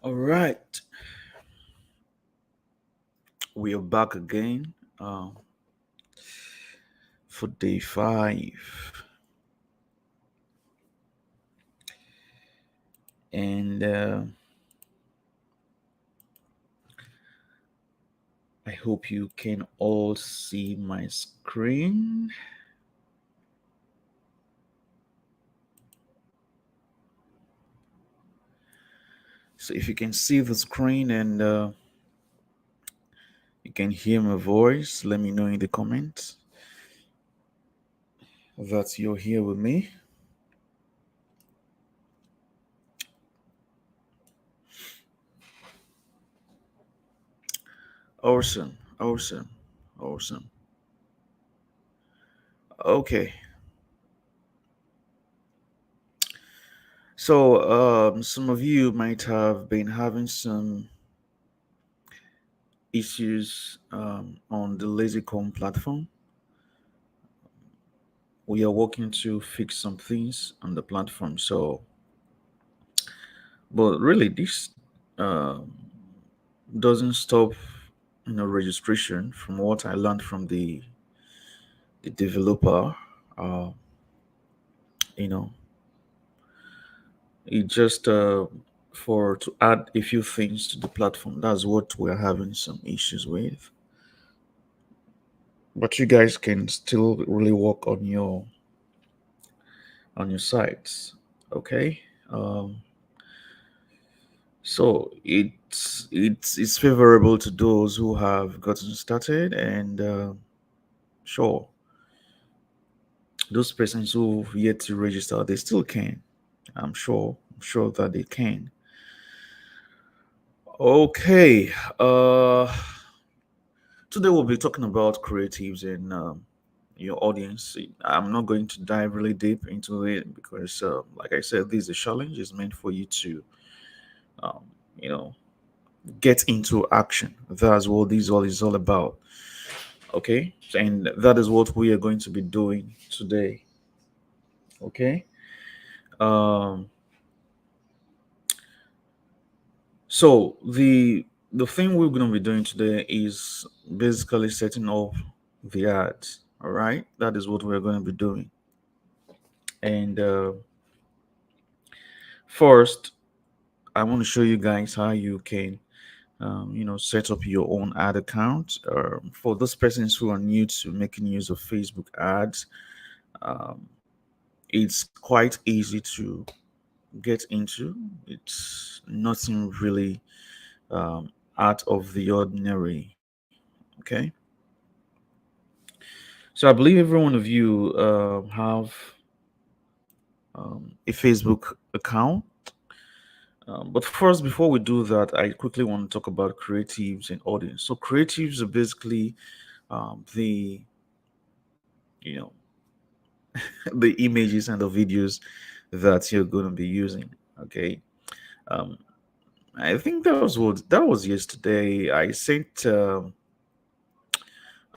All right, we are back again for day 5, and I hope you can all see my screen. So, if you can see the screen and you can hear my voice, let me know in the comments that you're here with me. Awesome, awesome, awesome. Okay, so some of you might have been having some issues on the LazyCom platform. We are working to fix some things on the platform. So, but really, this um, doesn't stop, registration. From what I learned from the developer, uh, you know, it just for to add a few things to the platform. That's what we're having some issues with. But you guys can still really work on your sites, okay? Um, So it's favorable to those who have gotten started, and sure, those persons who've yet to register, they still can. I'm sure that they can. Okay. Today we'll be talking about creatives and your audience. I'm not going to dive really deep into it because, like I said, this is a challenge. It's meant for you to, um, you know, get into action. That's what this all is all about. Okay, and that is what we are going to be doing today. Okay. um so the thing we're going to be doing today is basically setting up the ads. All right, that is what we're going to be doing. And first, I want to show you guys how you can set up your own ad account. For those persons who are new to making use of Facebook ads, um, it's quite easy to get into. It's nothing really out of the ordinary. Okay. So I believe every one of you have a Facebook account. But first, before we do that, I quickly want to talk about creatives and audience. So creatives are basically the you know the images and the videos that you're going to be using. Okay. Um, I think that was yesterday. I sent a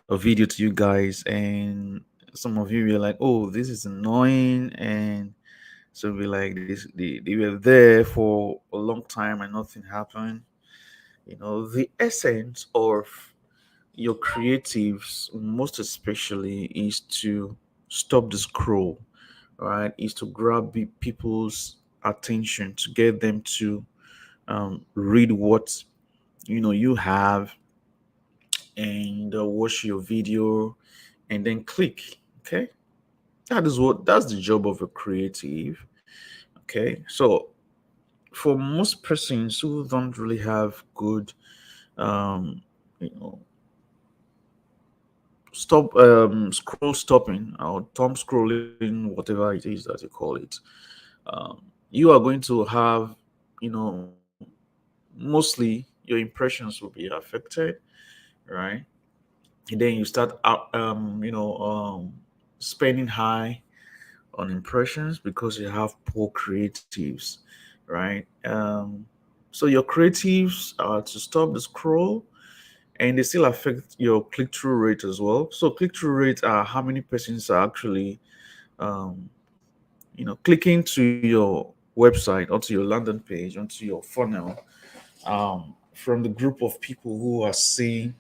video to you guys, and some of you were like, "Oh, this is annoying," and so we like this. They were there for a long time and nothing happened. The essence of your creatives, most especially, is to stop the scroll. Right? Is to grab people's attention, to get them to read what you have, and watch your video and then click. Okay, that's the job of a creative. Okay, so for most persons who don't really have good um you know scroll stopping or thumb scrolling, whatever it is that you call it, um, you are going to have, you know mostly your impressions will be affected, right? And then you start spending high on impressions because you have poor creatives, right? So your creatives are to stop the scroll, and they still affect your click-through rate as well. So click-through rate are how many persons are actually um, clicking to your website, onto your landing page, onto your funnel, from the group of people who are seeing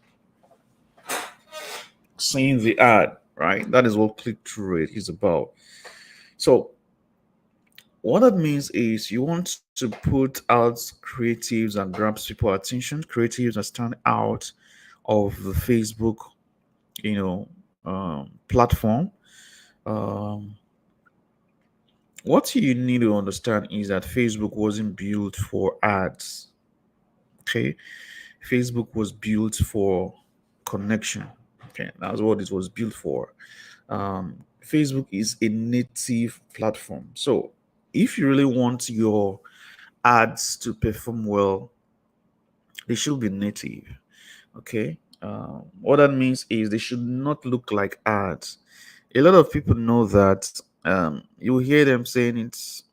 the ad, right? That is what click through rate is about. So what that means is you want to put out creatives and grabs people attention, creatives that stand out of the Facebook, platform. Um, what you need to understand is that Facebook wasn't built for ads. Okay, Facebook was built for connection. Okay, that's what it was built for. Facebook is a native platform. So if you really want your ads to perform well, they should be native. Okay. What that means is they should not look like ads. A lot of people know that. You hear them saying it's,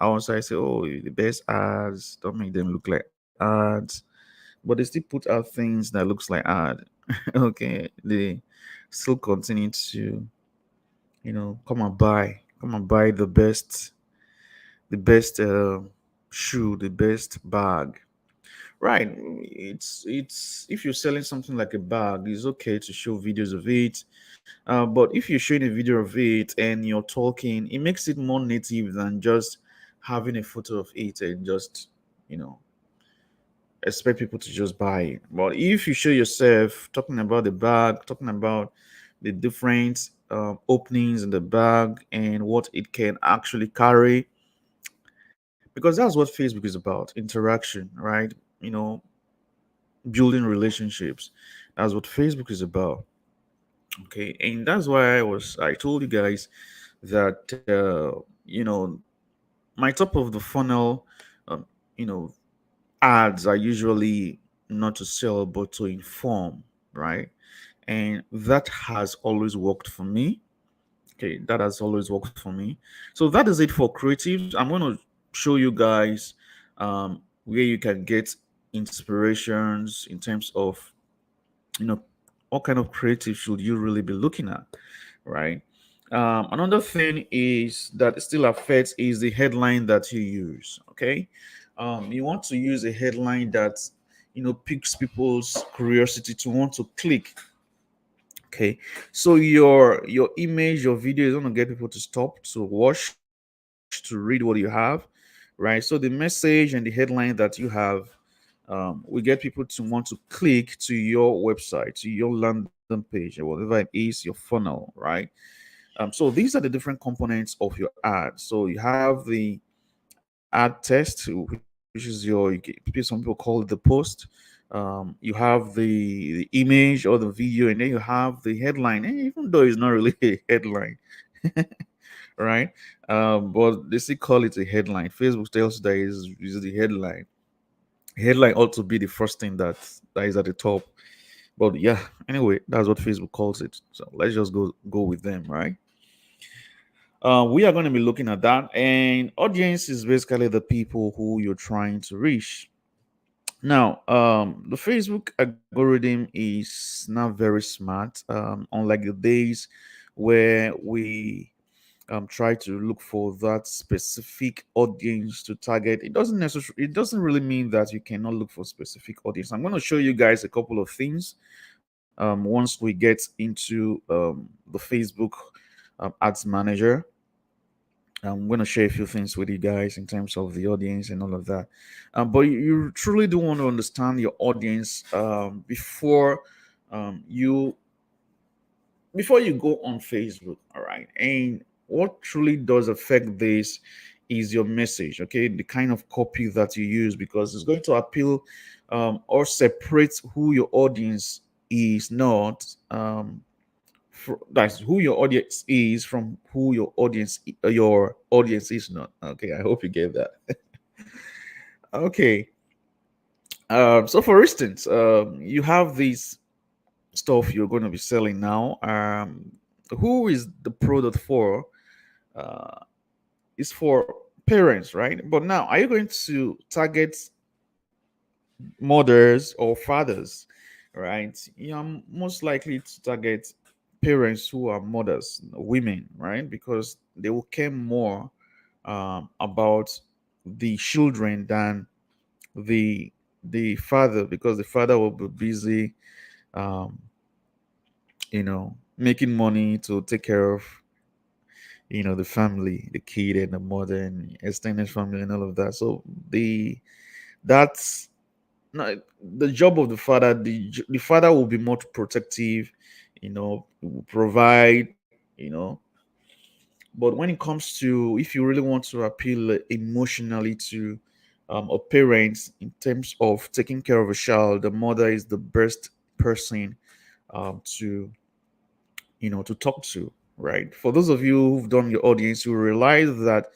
outside say, oh, the best ads, don't make them look like ads. But they still put out things that looks like ad. Okay. They still continue to, come and buy the best shoe, the best bag. Right. It's if you're selling something like a bag, it's okay to show videos of it. But if you're showing a video of it and you're talking, it makes it more native than just having a photo of it and just, you know, expect people to just buy it. But if you show yourself talking about the bag, talking about the different openings in the bag and what it can actually carry, because that's what Facebook is about, interaction, right? You know, building relationships. That's what Facebook is about. Okay, and that's why I told you guys that my top of the funnel, um, you know, ads are usually not to sell but to inform, right? And that has always worked for me. Okay, that has always worked for me. So that is it for creatives. I'm going to show you guys where you can get inspirations in terms of, you know, what kind of creative should you really be looking at, right? Another thing is that still affects is the headline that you use. Okay, you want to use a headline that piques people's curiosity to want to click. Okay, so your image, your video is going to get people to stop, to watch, to read what you have, right? So the message and the headline that you have we get people to want to click to your website, to your landing page, or whatever it is, your funnel, right? So these are the different components of your ad. So you have the ad test, which is some people call it the post. You have the image or the video, and then you have the headline. And even though it's not really a headline, right? But they still call it a headline. Facebook tells you that is the headline. Headline ought to be the first thing that is at the top. But yeah, anyway, that's what Facebook calls it. So let's just go with them, right? We are going to be looking at that, and audience is basically the people who you're trying to reach. Now, the Facebook algorithm is not very smart. Unlike the days where we try to look for that specific audience to target. It doesn't really mean that you cannot look for specific audience. I'm going to show you guys a couple of things once we get into the Facebook ads manager. I'm going to share a few things with you guys in terms of the audience and all of that. But you truly do want to understand your audience um, you before you go on Facebook. All right, and what truly does affect this is your message. Okay, the kind of copy that you use, because it's going to appeal or separate who your audience is not. That's who your audience is from who your audience is not. Okay, I hope you get that. Okay, so for instance, you have these stuff you're going to be selling now. Who is the product for? Uh, is for parents, right? But now, are you going to target mothers or fathers, right? You're most likely to target parents who are mothers, women, right? Because they will care more about the children than the the father, because the father will be busy, um, making money to take care of, the family, the kid and the mother and extended family and all of that. So that's not the job of the father. The father will be more protective, will provide, but when it comes to, if you really want to appeal emotionally to a parent in terms of taking care of a child, the mother is the best person to to talk to, right? For those of you who've done your audience, you realize that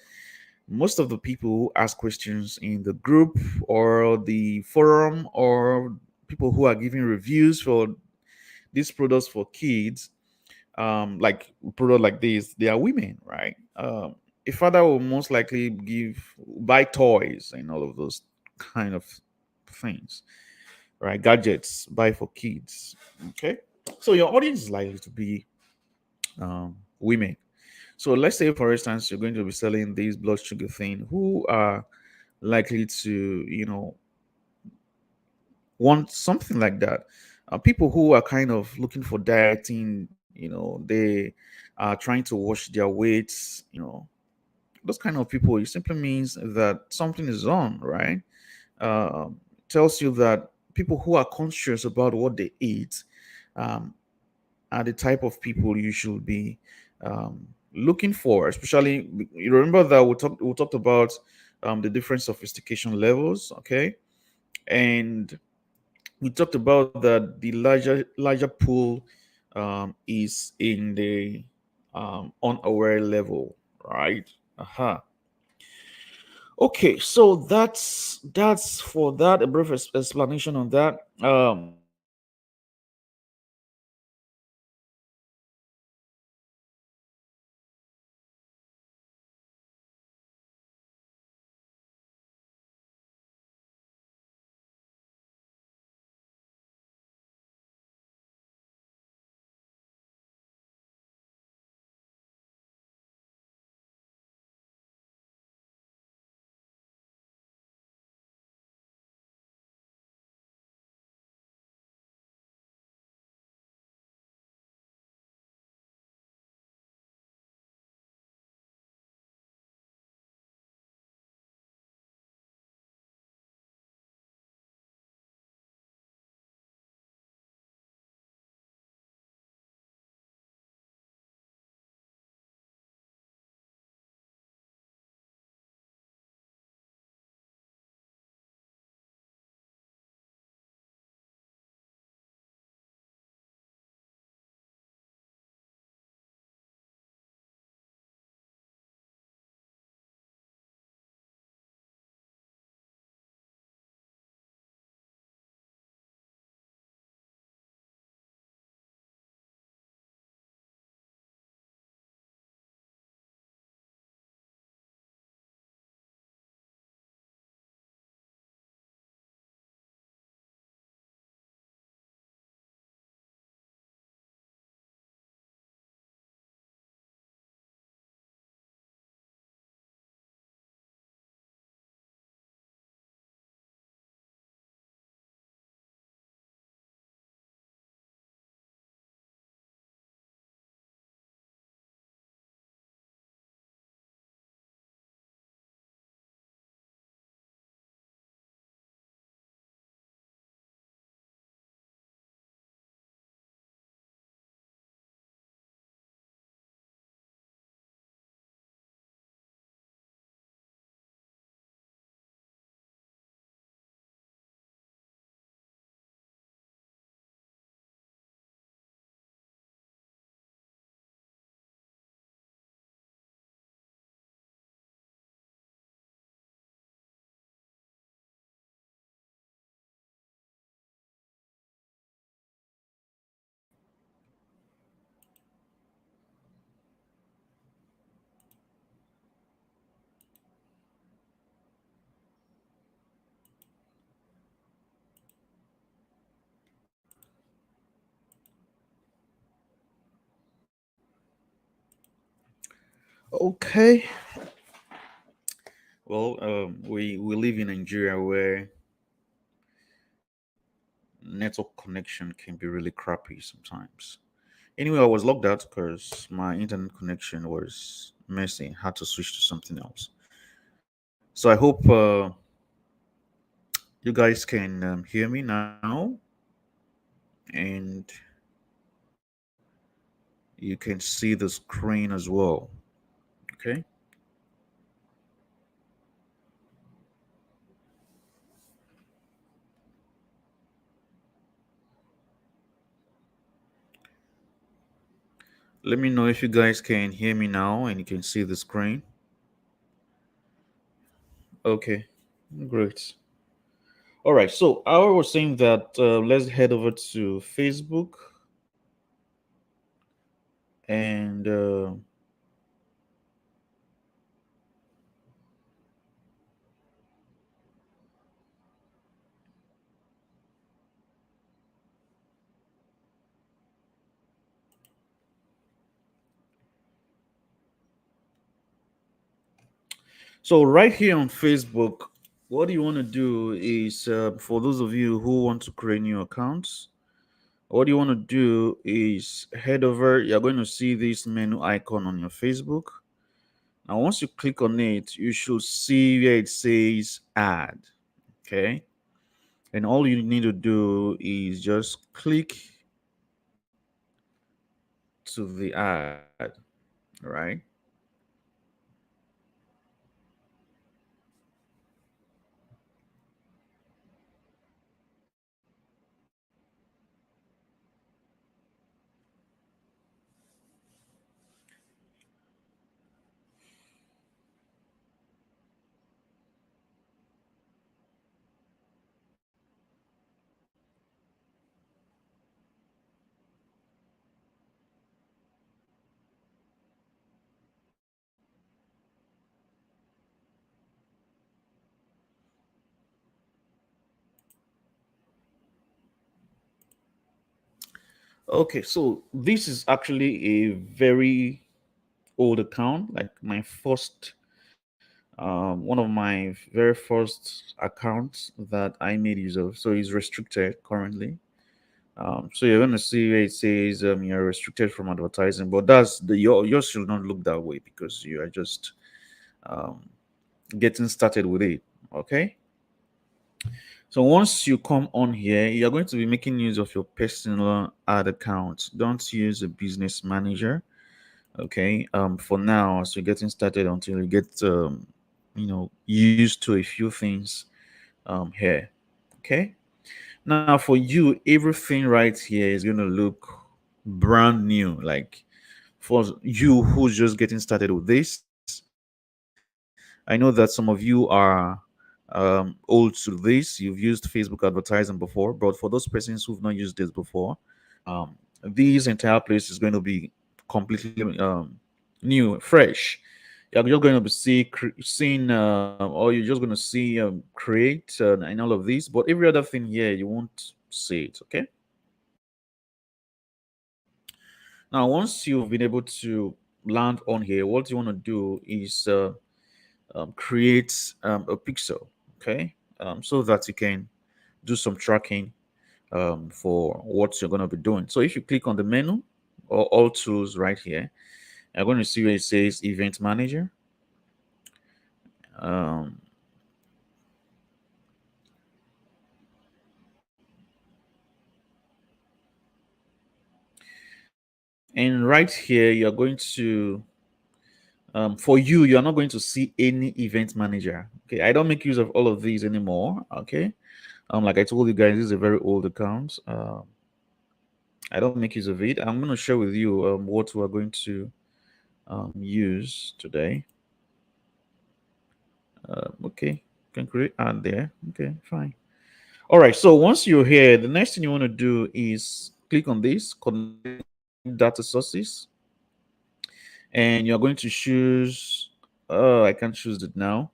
most of the people who ask questions in the group or the forum, or people who are giving reviews for these products for kids, like product like this, they are women, right? A father will most likely buy toys and all of those kind of things, right? Gadgets, buy for kids. Okay, so your audience is likely to be women. So let's say, for instance, you're going to be selling these blood sugar thing. Who are likely to, want something like that? People who are kind of looking for dieting. They are trying to watch their weights. Those kind of people. It simply means that something is on, right? Tells you that people who are conscious about what they eat um, are the type of people you should be looking for. Especially, you remember that we talked about the different sophistication levels, okay, and we talked about that the larger pool is in the unaware level, right? Aha. Okay, so that's for that, a brief explanation on that. Let's move on to okay. Well, we live in Nigeria where network connection can be really crappy sometimes. Anyway, I was logged out because my internet connection was messy. Had to switch to something else. So I hope you guys can hear me now, and you can see the screen as well. Okay. Let me know if you guys can hear me now and you can see the screen. Okay, great. All right. So I was saying that let's head over to Facebook and so right here on Facebook, what you want to do is for those of you who want to create new accounts, what you want to do is head over. You're going to see this menu icon on your Facebook. Now, once you click on it, you should see where it says add. Okay. And all you need to do is just click to the add, right? Okay, so this is actually a very old account, like my first, one of my very first accounts that I made use of. So it's restricted currently. So you're gonna see where it says you're restricted from advertising, but that's the yours should not look that way because you are just um, getting started with it. Okay. So once you come on here, you're going to be making use of your personal ad account. Don't use a business manager. Okay. For now, as you're getting started until you get used to a few things here. Okay. Now for you, everything right here is gonna look brand new. Like for you who's just getting started with this, I know that some of you are old to this. You've used Facebook advertising before, but for those persons who've not used this before, these entire place is going to be completely new, fresh. You're just going to be seeing, or you're just going to see create and all of these. But every other thing here, you won't see it. Okay. Now, once you've been able to land on here, what you want to do is create a pixel. Okay. So that you can do some tracking for what you're going to be doing. So if you click on the menu or all tools right here, you're going to see where it says Event Manager. Um, and right here, you're going to, for you, you're not going to see any Event Manager. Okay, I don't make use of all of these anymore. Okay, like I told you guys, this is a very old account. I don't make use of it. I'm going to share with you what we're going to use today. Okay, can create ad there. Okay, fine. All right. So once you're here, the next thing you want to do is click on this, connect data sources, and you're going to choose. Oh, I can't choose it now.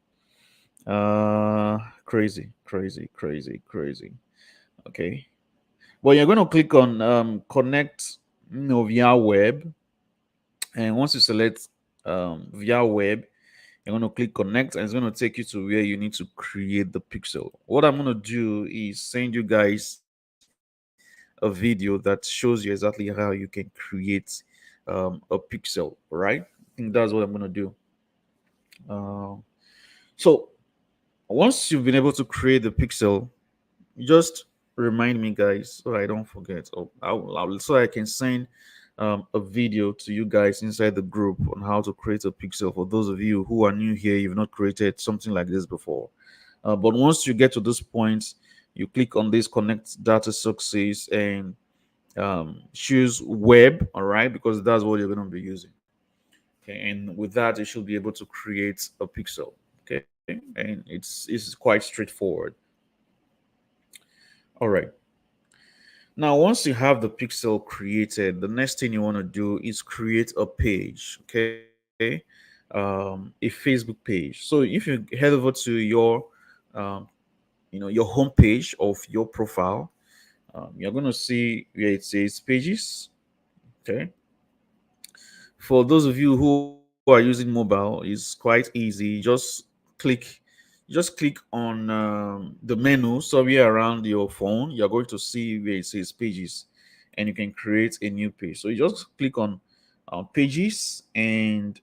Crazy, crazy, crazy, crazy. Okay. Well, you're going to click on connect, via web, and once you select via web, you're going to click connect, and it's going to take you to where you need to create the pixel. What I'm going to do is send you guys a video that shows you exactly how you can create a pixel, right? I think that's what I'm going to do. Uh, so once you've been able to create the pixel, just remind me, guys, so I don't forget. Oh, so I can send a video to you guys inside the group on how to create a pixel. For those of you who are new here, you've not created something like this before. But once you get to this point, you click on this connect data success and choose web, all right, because that's what you're going to be using. Okay, and with that, you should be able to create a pixel. Okay, and it's quite straightforward. All right. Now, once you have the pixel created, the next thing you want to do is create a page, okay? A Facebook page. So if you head over to your, um, your home page of your profile, you're going to see where it says pages, okay? For those of you who are using mobile, it's quite easy. Click on the menu somewhere around your phone. You're going to see where it says pages, and you can create a new page. So you just click on pages, and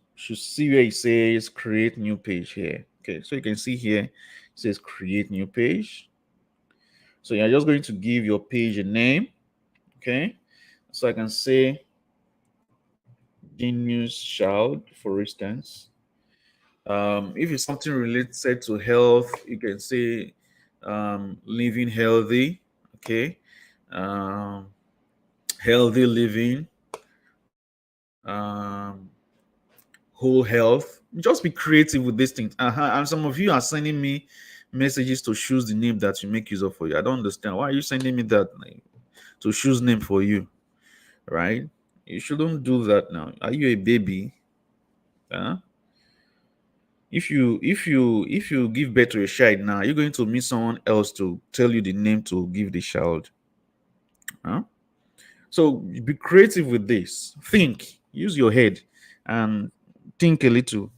you should see where it says create new page here. Okay, so you can see here it says create new page. So you're just going to give your page a name. Okay, so I can say Genius Child, for instance. If it's something related to health, you can say living healthy, okay? Um, healthy living, um, whole health. Just be creative with these things. And some of you are sending me messages to choose the name that you make use of for you. I don't understand. Why are you sending me that to choose name for you, right? You shouldn't do that now. Are you a baby? Huh? If you give birth to a child now, you're going to meet someone else to tell you the name to give the child. Huh? So be creative with this. Think, use your head, and think a little.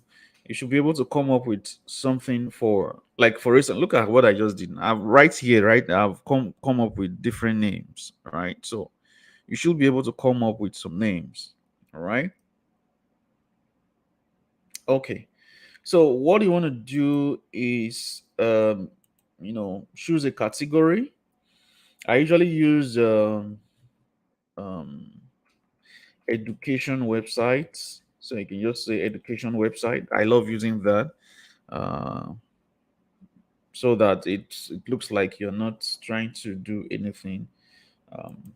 You should be able to come up with something for, like, for instance, look at what I just did. I've right here, right? I've come up with different names, right? So you should be able to come up with some names. All right. Okay. So what you want to do is, choose a category. I usually use um, education websites. So you can just say education website. I love using that, uh, so that it looks like you're not trying to do anything. Um,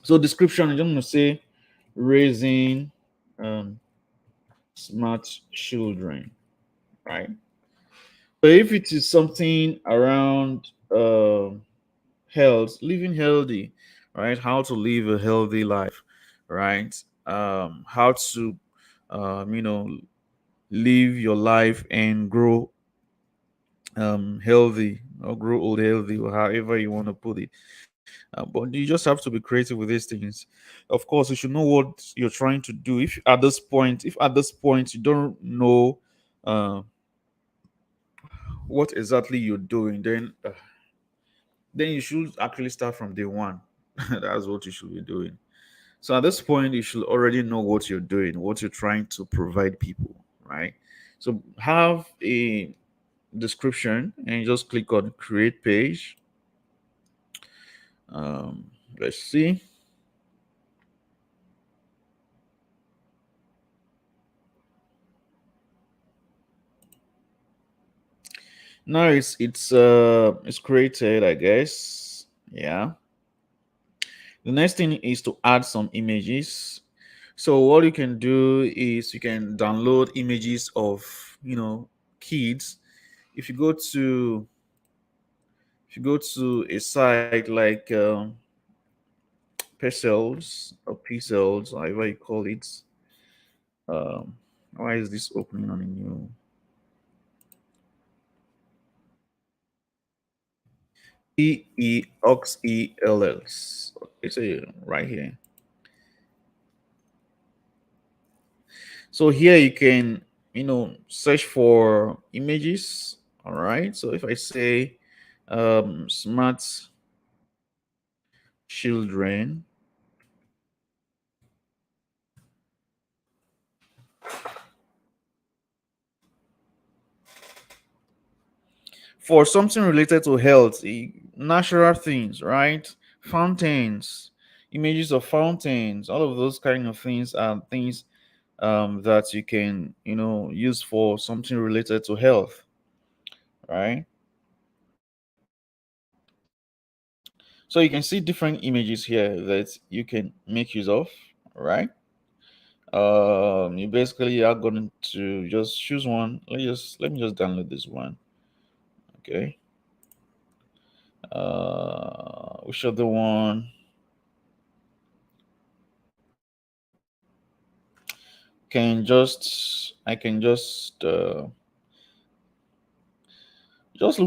so description, I'm going to say raising um, smart children, right? So if it is something around health, living healthy, right? How to live a healthy life, right? How to, um, you know, live your life and grow healthy, or grow old healthy, or however you want to put it. But you just have to be creative with these things. Of course, you should know what you're trying to do. If at this point you don't know uh, what exactly you're doing, then you should actually start from day one. That's what you should be doing. So at this point, you should already know what you're doing, what you're trying to provide people, right? So have a description and you just click on create page. Let's see. Now it's created, I guess. Yeah. The next thing is to add some images. So what you can do is you can download images of, kids. If you go to a site like Pixels or Pixels, however you call it. Um, why is this opening on a new PEOXELLs? It's a right here. So here you can, search for images. All right. So if I say Smart children. For something related to health, natural things, right? Fountains, images of fountains, all of those kind of things are things that you can, use for something related to health, right? So you can see different images here that you can make use of, right? You basically are going to just choose one. Let me just download this one. Okay. Which other one I can just look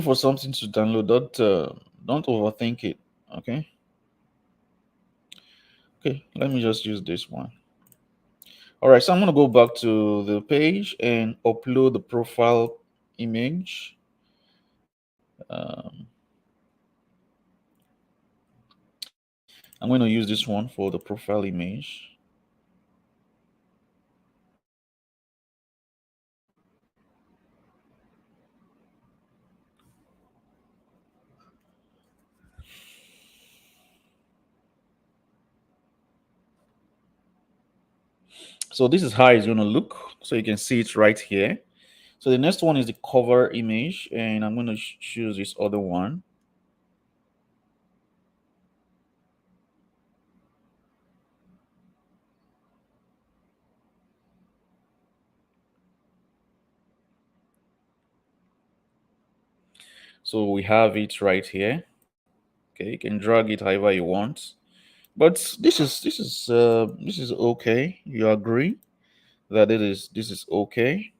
for something to download. Don't overthink it. Okay. Okay, let me just use this one. All right, so I'm gonna go back to the page and upload the profile image. Um, I'm going to use this one for the profile image. So this is how it's going to look. So you can see it right here. So the next one is the cover image, and I'm going to choose this other one. So we have it right here. Okay, you can drag it however you want. But this is okay. You agree that this is okay?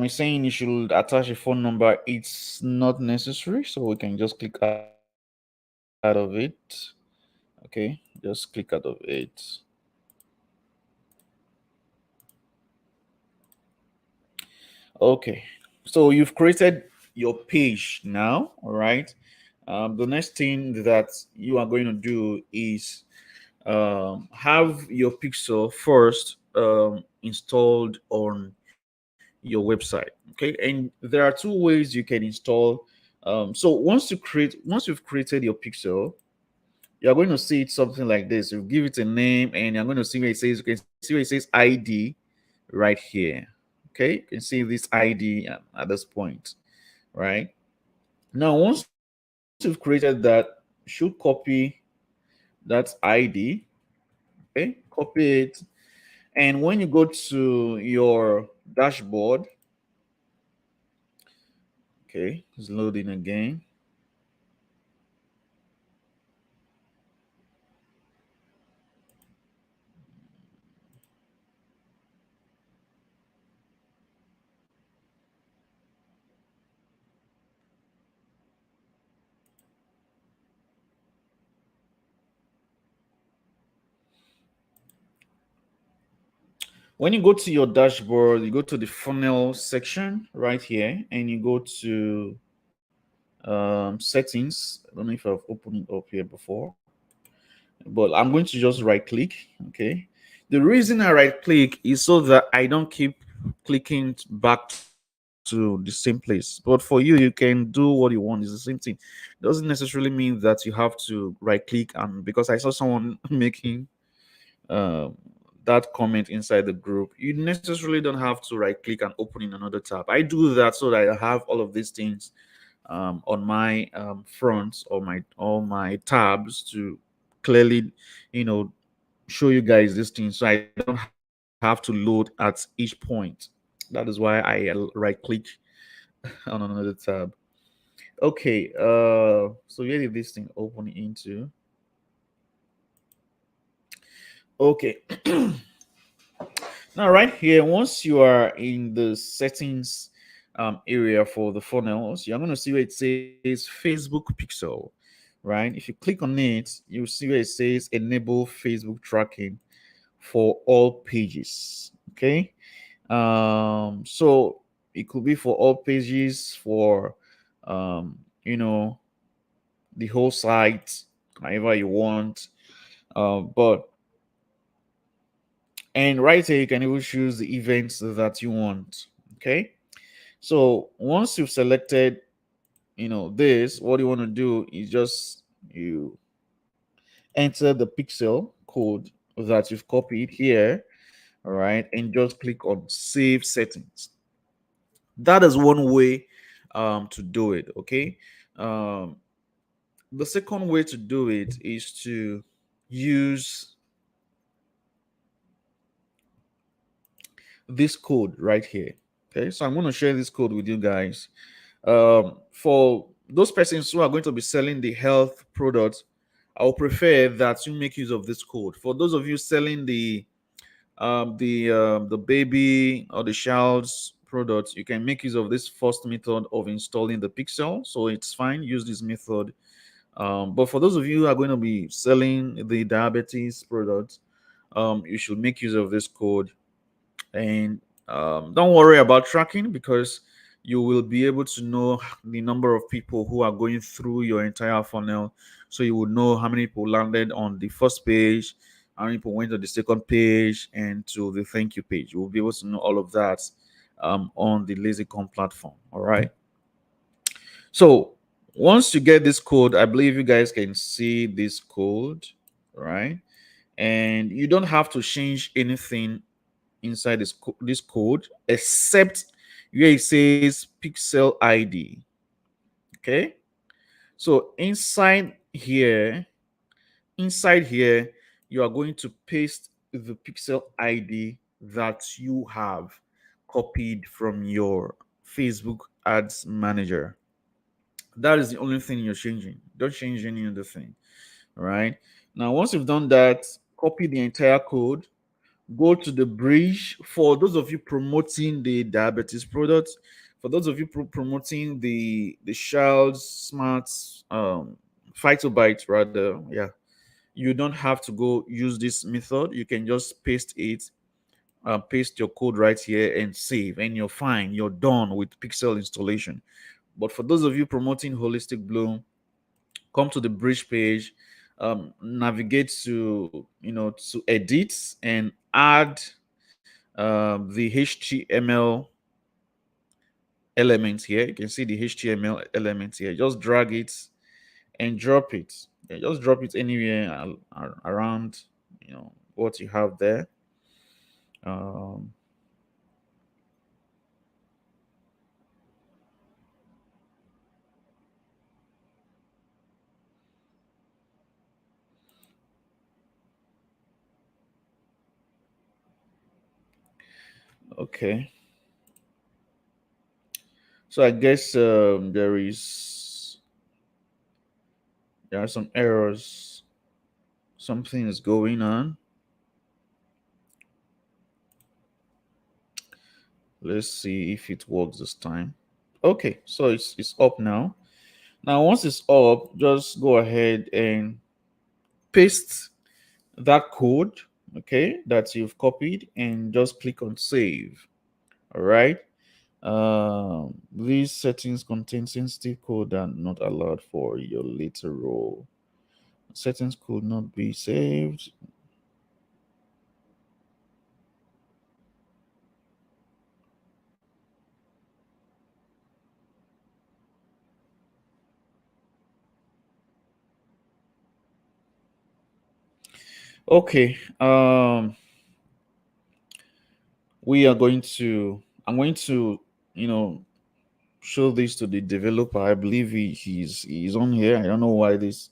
It's saying you should attach a phone number. It's not necessary, so we can just click out of it. Okay, just click out of it. Okay, so you've created your page now. All right. The next thing that you are going to do is have your pixel first installed on your website. Okay, and there are two ways you can install. So once you've created your pixel, you're going to see it something like this. You give it a name, and you're going to see where it says. You can see where it says ID right here. Okay, you can see this ID at this point, right? Now, once you've created that, you should copy that ID. Okay, copy it, and when you go to your dashboard, okay, it's loading again. When you go to your dashboard, you go to the funnel section right here, and you go to settings. I don't know if I've opened it up here before, but I'm going to just right click. Okay. The reason I right click is so that I don't keep clicking back to the same place. But for you, you can do what you want. It's the same thing. Doesn't necessarily mean that you have to right click. And because I saw someone making um, that comment inside the group, you necessarily don't have to right click and open in another tab. I do that so that I have all of these things on my front or my all my tabs to clearly, you know, show you guys this thing, so I don't have to load at each point. That is why I right click on another tab. Okay, so where did this thing open into? Okay. Now, right here, once you are in the settings area for the funnels, you're going to see where it says Facebook Pixel. right? If you click on it, you'll see where it says enable Facebook tracking for all pages. Okay. So it could be for all pages, for um, you know, the whole site, however you want. But and right here you can even choose the events that you want. Okay. So once you've selected, this, what you want to do is just you enter the pixel code that you've copied here, all right, and just click on save settings. That is one way to do it. Okay. um, the second way to do it is to use this code right here. Okay, so I'm going to share this code with you guys. For those persons who are going to be selling the health products, I would prefer that you make use of this code. For those of you selling the baby or the child's products, you can make use of this first method of installing the pixel. So it's fine. Use this method. But for those of you who are going to be selling the diabetes products, you should make use of this code. And don't worry about tracking, because you will be able to know the number of people who are going through your entire funnel. So you will know how many people landed on the first page, how many people went to the second page, and to the thank you page. You will be able to know all of that on the LazyCom platform. All right. So once you get this code, I believe you guys can see this code, right? And you don't have to change anything inside this code, except where it says pixel ID. Okay. So inside here, you are going to paste the pixel ID that you have copied from your Facebook ads manager. That is the only thing you're changing. Don't change any other thing. All right. Now, once you've done that, copy the entire code, go to the bridge. For those of you promoting the diabetes products, for those of you promoting the Shell's Smart Phytobite, rather, yeah, you don't have to go use this method. You can just paste it, paste your code right here and save, and you're fine. You're done with pixel installation. But for those of you promoting Holistic Bloom, come to the bridge page, navigate to to edit and add the HTML elements here. You can see the HTML elements here. Just drag it and drop it. Yeah, just drop it anywhere around, what you have there. Um, okay. So I guess there are some errors. Something is going on. Let's see if it works this time. Okay, so it's up now. Now, once it's up, just go ahead and paste that code, okay, that you've copied, and just click on save. All right. These settings contain sensitive code and not allowed for your later role. Settings could not be saved. Okay. We are going to. I'm going to, you know, show this to the developer. I believe he's on here. I don't know why this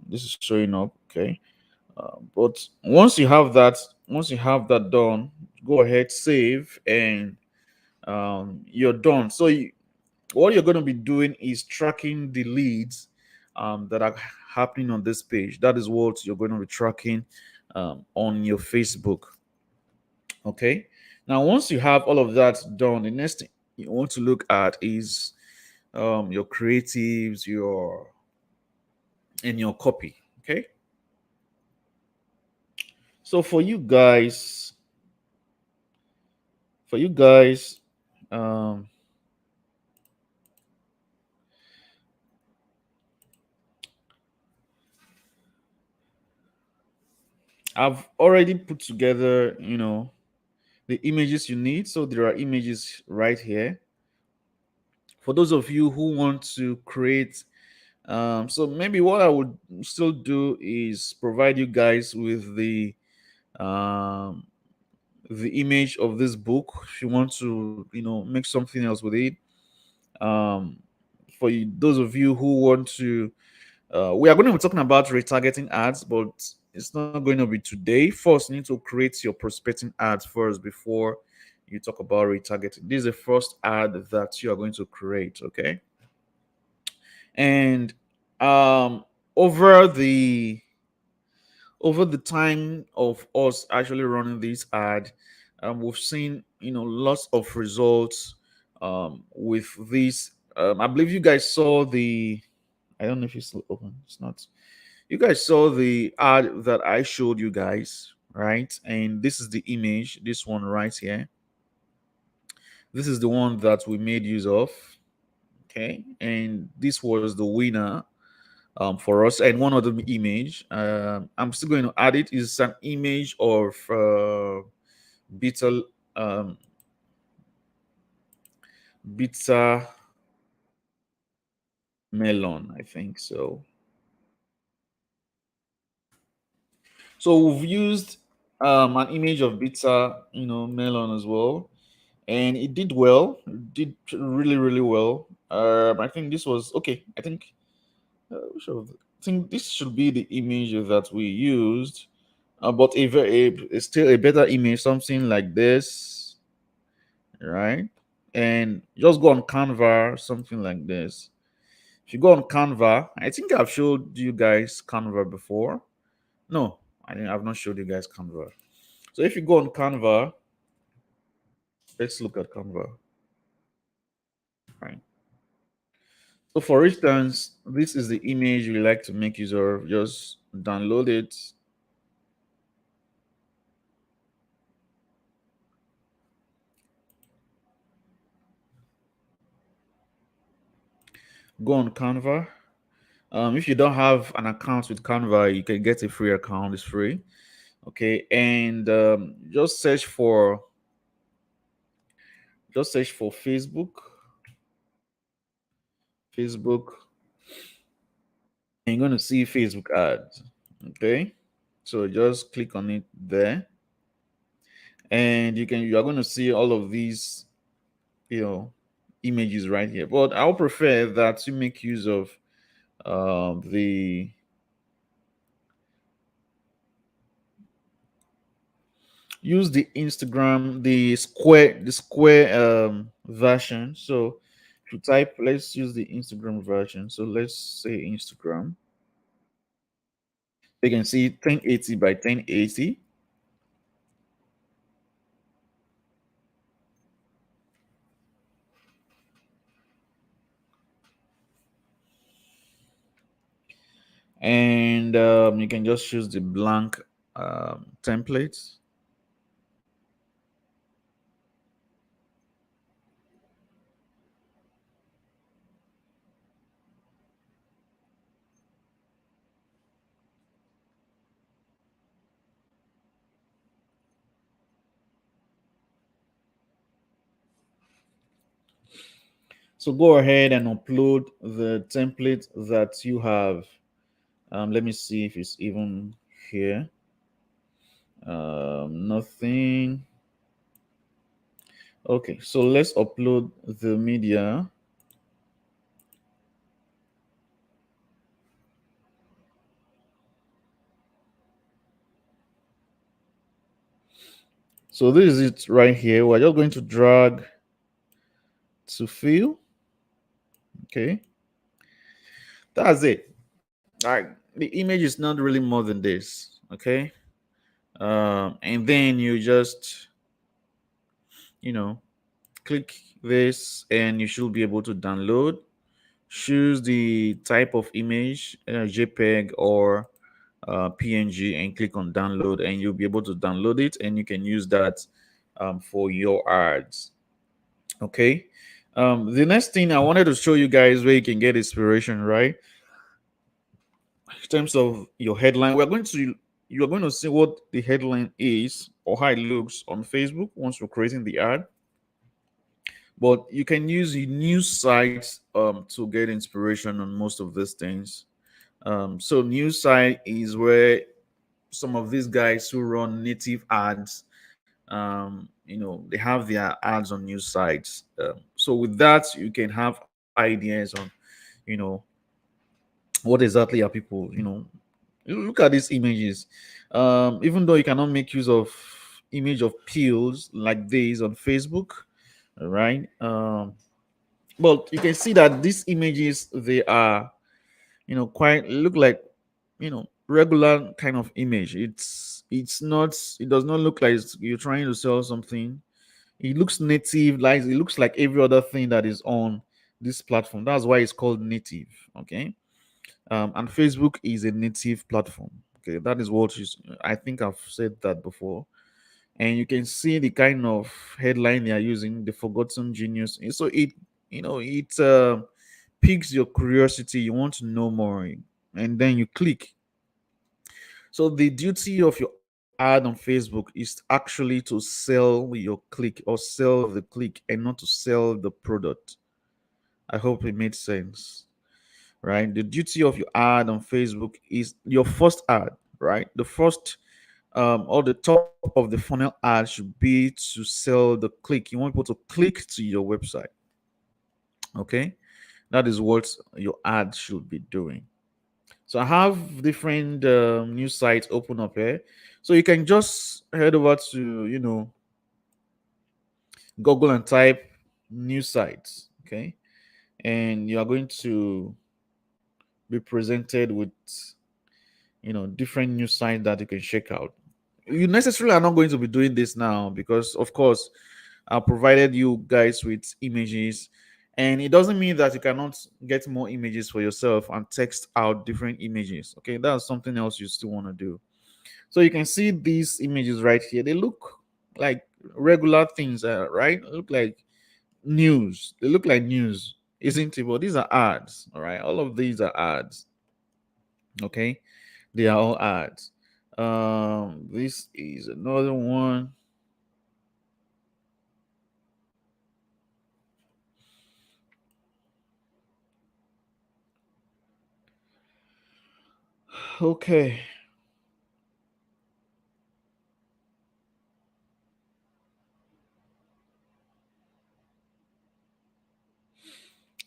is showing up. Okay. But once you have that done, go ahead, save, and you're done. So what you're going to be doing is tracking the leads that are happening on this page. That is what you're going to be tracking on your Facebook. Okay. Now, once you have all of that done, the next thing you want to look at is your creatives, your and your copy. Okay. So for you guys, um, I've already put together, the images you need. So there are images right here. For those of you who want to create, so maybe what I would still do is provide you guys with um, the image of this book. If you want to, make something else with it. Um, for those of you who want to, we are going to be talking about retargeting ads, but it's not going to be today. First, you need to create your prospecting ads first before you talk about retargeting. This is the first ad that you are going to create, okay? And um, over the over the time of us actually running this ad, we've seen lots of results with this. I believe you guys saw the. I don't know if it's still open. It's not. You guys saw the ad that I showed you guys, right? And this is the image. This one right here. This is the one that we made use of. Okay, and this was the winner for us. And one other image, I'm still going to add it, is an image of bitter um, bitter melon, I think so. So we've used an image of bitter, melon as well, and it did well. It did really, really well. I think this was okay. I think I think this should be the image that we used, but a still a better image, something like this, right? And just go on Canva, something like this. If you go on Canva, I think I've showed you guys Canva before. No, I've not showed you guys Canva. So if you go on Canva, let's look at Canva. Right. So for instance, this is the image we like to make use of. Just download it. Go on Canva. If you don't have an account with Canva, you can get a free account. It's free. Okay, and just search for Facebook, and you're going to see Facebook ads. Okay, so just click on it there, and you are going to see all of these, you know, images right here. But I'll prefer that you make use of the use the Instagram, the square version. So if you type, let's use the Instagram version. So let's say Instagram. You can see 1080 by 1080. And you can just choose the blank templates. So go ahead and upload the template that you have. Let me see if it's even here. Nothing. Okay, so let's upload the media. So this is it right here. We're just going to drag to fill. Okay, that's it. All right, the image is not really more than this. Okay, and then you just you know click this, and you should be able to download. choose the type of image, JPEG or PNG, and click on download, and you'll be able to download it, and you can use that for your ads. Okay. The next thing I wanted to show you guys where you can get inspiration, right? In terms of your headline, you are going to see what the headline is or how it looks on Facebook once you're creating the ad. But you can use the news sites to get inspiration on most of these things. So news site is where some of these guys who run native ads, they have their ads on news sites. So with that, you can have ideas on, you know, what exactly are people, look at these images. Even though you cannot make use of image of pills like this on Facebook, right? But you can see that these images, they are, quite look like, regular kind of image. It's not, it does not look like you're trying to sell something. It looks native, like it looks like every other thing that is on this platform. That's why it's called native. Okay. And Facebook is a native platform. Okay, that is what is, I think I've said that before. And you can see the kind of headline they are using, the forgotten genius. So it piques your curiosity. You want to know more, and then you click. So the duty of your ad on Facebook is actually to sell your click or sell the click, and not to sell the product. I hope it made sense, right? The duty of your ad on Facebook is your first ad, right? The first or the top of the funnel ad should be to sell the click. You want people to click to your website. Okay, that is what your ad should be doing. So I have different news sites open up here. So you can just head over to Google and type news sites. Okay, and you are going to be presented with different news sites that you can check out. You necessarily are not going to be doing this now because, of course, I provided you guys with images, and it doesn't mean that you cannot get more images for yourself and text out different images. Okay, that's something else you still want to do. So you can see these images right here. They look like regular things, right? They look like news. They look like news, isn't it? But these are ads. All right, all of these are ads. Okay, they are all ads. This is another one. Okay.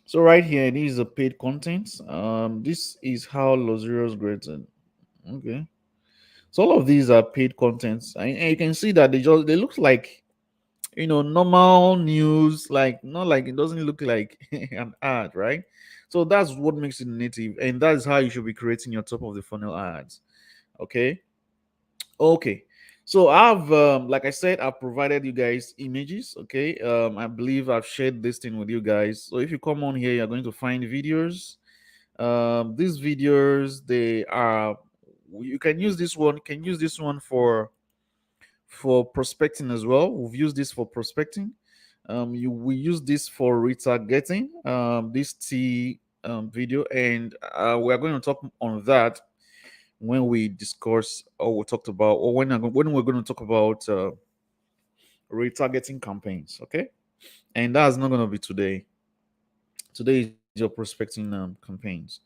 So right here, this is a paid content. This is how Lazarus graded. Okay. So all of these are paid contents, and you can see that they look like normal news, like not like it doesn't look like an ad, right? So that's what makes it native, and that is how you should be creating your top of the funnel ads. Okay. Okay. So I've like I said, I've provided you guys images. Okay. I believe I've shared this thing with you guys. So if you come on here, you're going to find videos. These videos, they are, you can use this one, can use this one for prospecting as well. We've used this for prospecting. We use this for retargeting. This T video, and we are going to talk on that when we discuss or we talked about, or when we're going to talk about retargeting campaigns. Okay, and that's not going to be today. Today is your prospecting campaigns.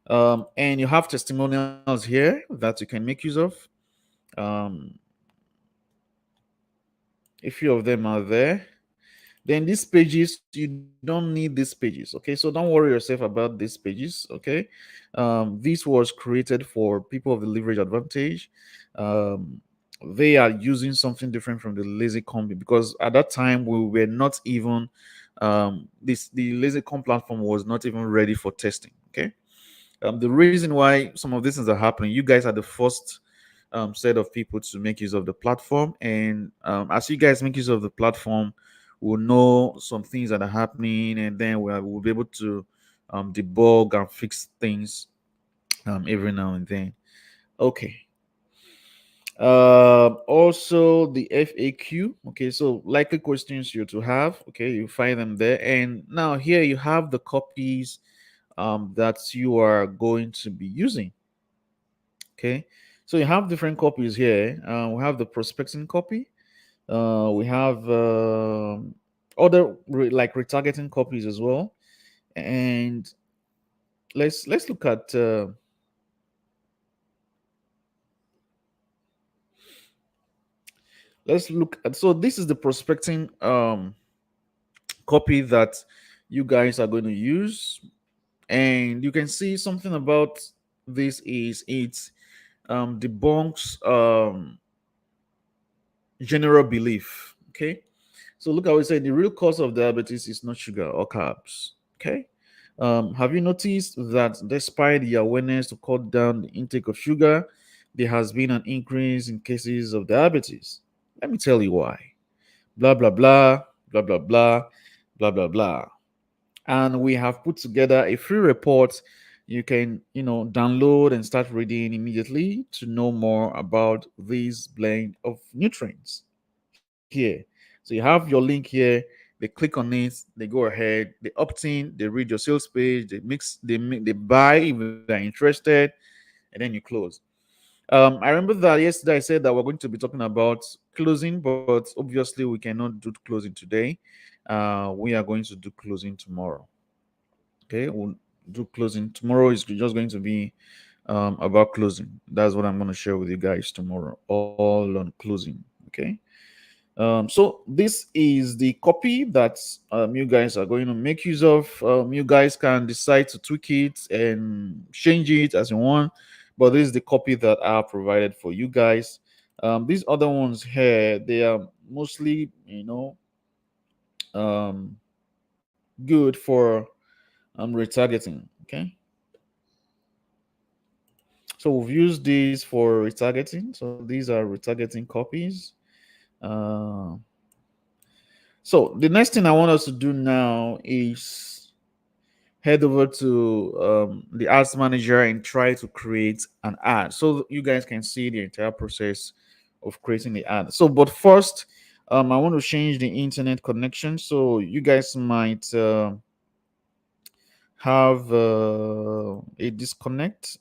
And you have testimonials here that you can make use of. Um, a few of them are there. Then these pages, you don't need these pages. Okay, so don't worry yourself about these pages. Okay, this was created for people of the leverage advantage. Um, they are using something different from the lazy combi, because at that time we were not even the lazy com platform was not even ready for testing. Okay, the reason why some of these things are happening, you guys are the first set of people to make use of the platform, and as you guys make use of the platform, we'll know some things that are happening, and then we'll be able to debug and fix things every now and then. Okay. Also the FAQ. Okay, so likely questions you to have. Okay, you find them there, and now here you have the copies that you are going to be using. Okay, so you have different copies here. We have the prospecting copy. We have other like retargeting copies as well. And let's look at let's look at, so this is the prospecting copy that you guys are going to use, and you can see something about this is it debunks general belief. Okay, so look, I would say the real cause of diabetes is not sugar or carbs. Okay, have you noticed that despite the awareness to cut down the intake of sugar, there has been an increase in cases of diabetes? Let me tell you why. Blah blah blah blah blah blah blah blah blah. And we have put together a free report you can download and start reading immediately to know more about this blend of nutrients here. So you have your link here, they click on it, they go ahead, they opt in, they read your sales page, they buy if they're interested, and then you close. I remember that yesterday I said that we're going to be talking about closing, but obviously we cannot do closing today. We are going to do closing tomorrow. Okay, we'll do closing tomorrow. Is just going to be about closing. That's what I'm going to share with you guys tomorrow, all on closing. Okay. So this is the copy that you guys are going to make use of. You guys can decide to tweak it and change it as you want, but this is the copy that I provided for you guys. These other ones here, they are mostly, um, good for retargeting. Okay, so we've used these for retargeting. So these are retargeting copies. Uh, so the next thing I want us to do now is head over to the ads manager and try to create an ad so you guys can see the entire process of creating the ad. So but first, I want to change the internet connection, so you guys might have a disconnect.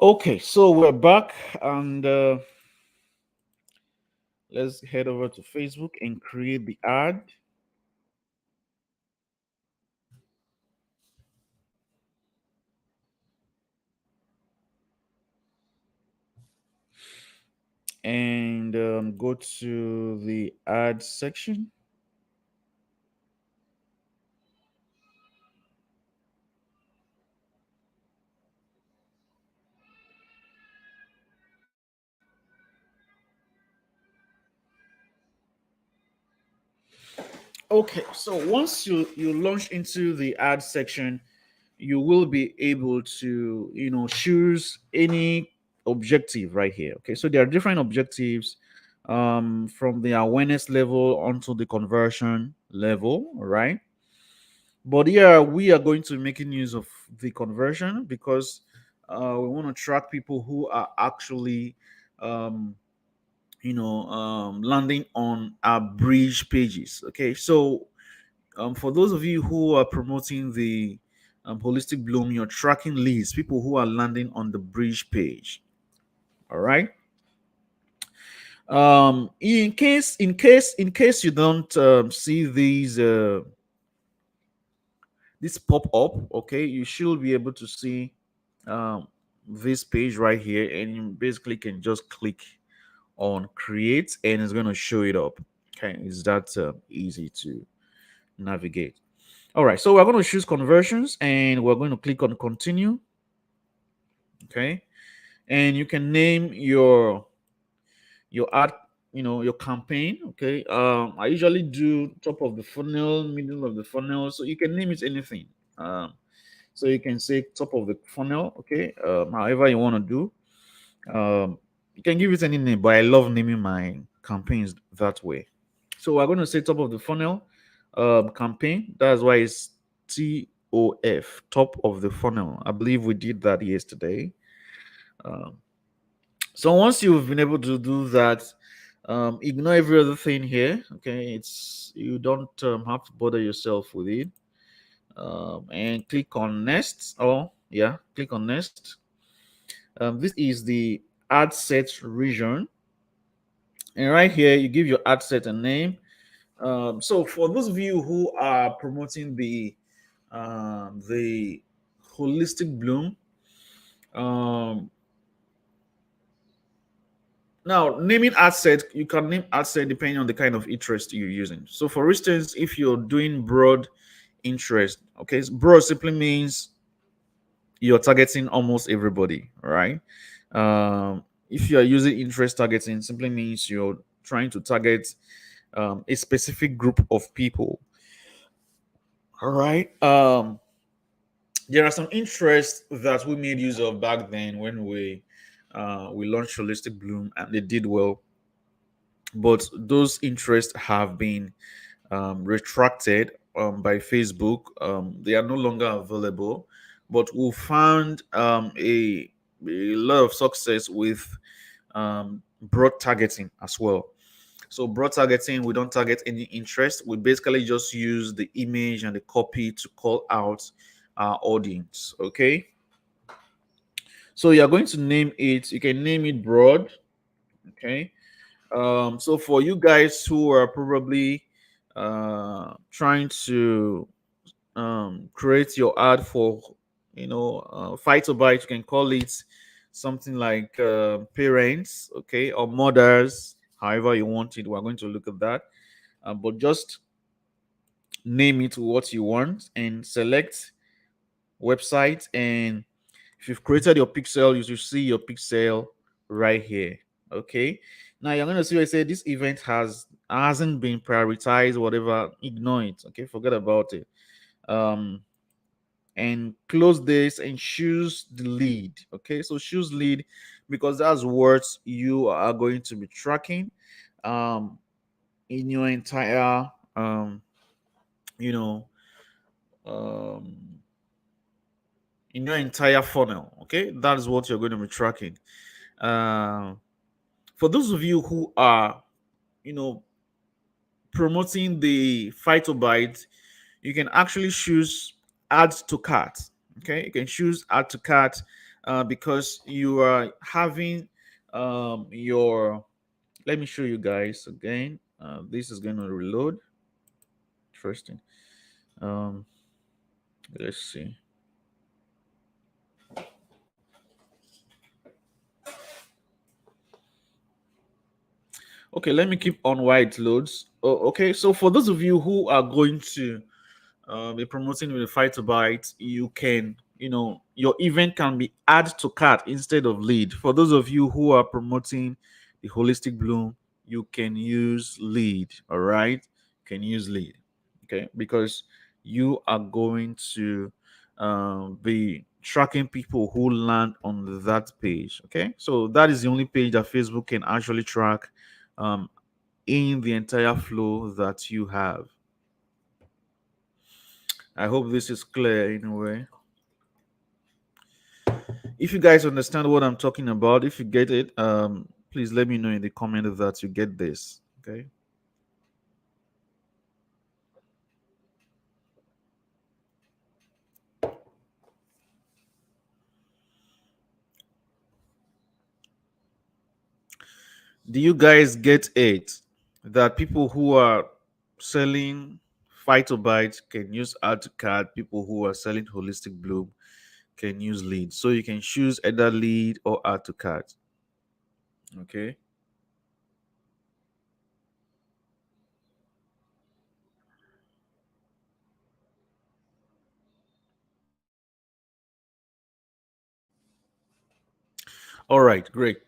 Okay, so we're back, and let's head over to Facebook and create the ad. And go to the ad section. Okay, so once you launch into the ad section, you will be able to choose any objective right here. Okay, so there are different objectives, from the awareness level onto the conversion level, right? But yeah, we are going to be making use of the conversion because we want to track people who are actually um, landing on our bridge pages. Okay, so for those of you who are promoting the holistic bloom, you're tracking leads, people who are landing on the bridge page. All right. In case you don't see this pop up, okay, you should be able to see um, this page right here, and you basically can just click on create, and it's going to show it up. Okay, it's that easy to navigate. All right, so we're going to choose conversions, and we're going to click on continue. Okay, and you can name your ad, your campaign. Okay, I usually do top of the funnel, middle of the funnel, so you can name it anything. So you can say top of the funnel. Okay, however you want to do. You can give it any name, but I love naming my campaigns that way. So we're going to say top of the funnel campaign. That's why it's TOF, top of the funnel. I believe we did that yesterday. Um, so once you've been able to do that, ignore every other thing here. Okay, you don't have to bother yourself with it. And click on next. Oh yeah, click on next. This is the ad set region, and right here you give your ad set a name. So for those of you who are promoting the holistic bloom, um, now naming ad set, you can name ad set depending on the kind of interest you're using. So for instance, if you're doing broad interest, okay, so broad simply means you're targeting almost everybody, right? If you are using interest targeting, simply means you're trying to target a specific group of people. All right. There are some interests that we made use of back then when we launched Holistic Bloom, and they did well. But those interests have been retracted by Facebook. They are no longer available. But we found a lot of success with broad targeting as well. So broad targeting, we don't target any interest. We basically just use the image and the copy to call out our audience. Okay. So you're going to name it. You can name it broad. Okay. So for you guys who are probably trying to create your ad for, fight or bite, you can call it something like parents, okay, or mothers, however you want it. We're going to look at that. But just name it what you want and select website. And if you've created your pixel, you should see your pixel right here. Okay. Now you're gonna see where I say this event hasn't been prioritized, whatever, ignore it. Okay, forget about it. And close this and choose the lead. Okay, so choose lead because that's what you are going to be tracking um in your entire you know um in your entire funnel. Okay, that is what you're going to be tracking. uh, for those of you who are you know promoting the fight or bite, you can actually choose add to cart. Okay, you can choose add to cart. because you are having your. Let me show you guys again. This is going to reload. Interesting. Um, let's see. Okay, let me keep on while it loads. Oh, okay, so for those of you who are going to be promoting with a fight to bite, you can, your event can be add to cart instead of lead. For those of you who are promoting the holistic bloom, you can use lead. All right, can use lead. Okay, because you are going to be tracking people who land on that page. Okay, so that is the only page that Facebook can actually track um, in the entire flow that you have. I hope this is clear in a way. If you guys understand what I'm talking about, if you get it, please let me know in the comment that you get this. Okay. Do you guys get it? That people who are selling phytobite can use add to cart. People who are selling holistic bloom can use lead. So you can choose either lead or add to cart. Okay. All right. Great.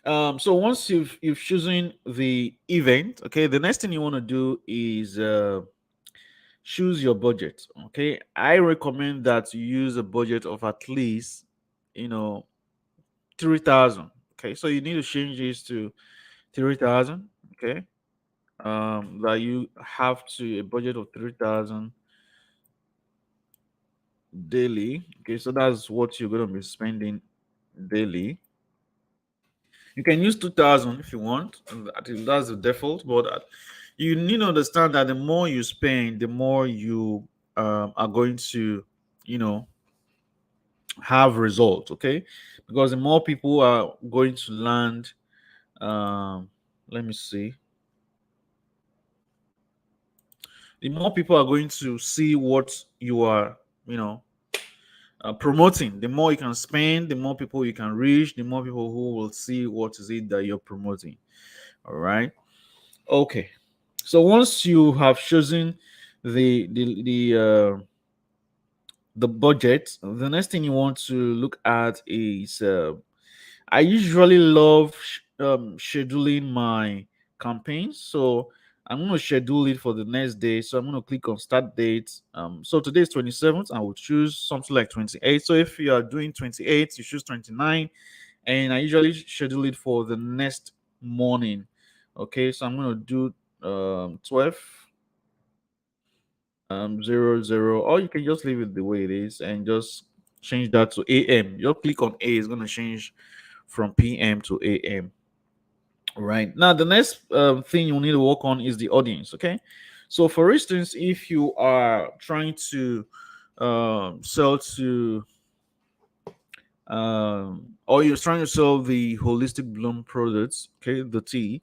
So once you've chosen the event, okay, the next thing you want to do is choose your budget. Okay, I recommend that you use a budget of at least, you know 3,000. Okay, so you need to change this to 3,000. Okay, that you have to a budget of 3,000 daily. Okay, so that's what you're going to be spending daily. You can use 2,000 if you want, and I think that's the default. But you need to understand that the more you spend, the more you are going to, you know, have results. Okay, because the more people are going to land. Let me see. The more people are going to see what you are, you know, promoting. The more you can spend, the more people you can reach, the more people who will see what is it that you're promoting. All right. Okay. So once you have chosen the budget, the next thing you want to look at is I usually love scheduling my campaigns. So I'm going to schedule it for the next day. So I'm going to click on start date. So today is 27th. I will choose something like 28. So if you are doing 28, you choose 29. And I usually schedule it for the next morning. Okay, so I'm going to do 12 zero zero, or you can just leave it the way it is and just change that to AM. Just click on A, it's going to change from PM to AM. Right now, the next thing you need to work on is the audience. Okay, so for instance, if you are trying to sell to or you're trying to sell the holistic bloom products, okay, the tea,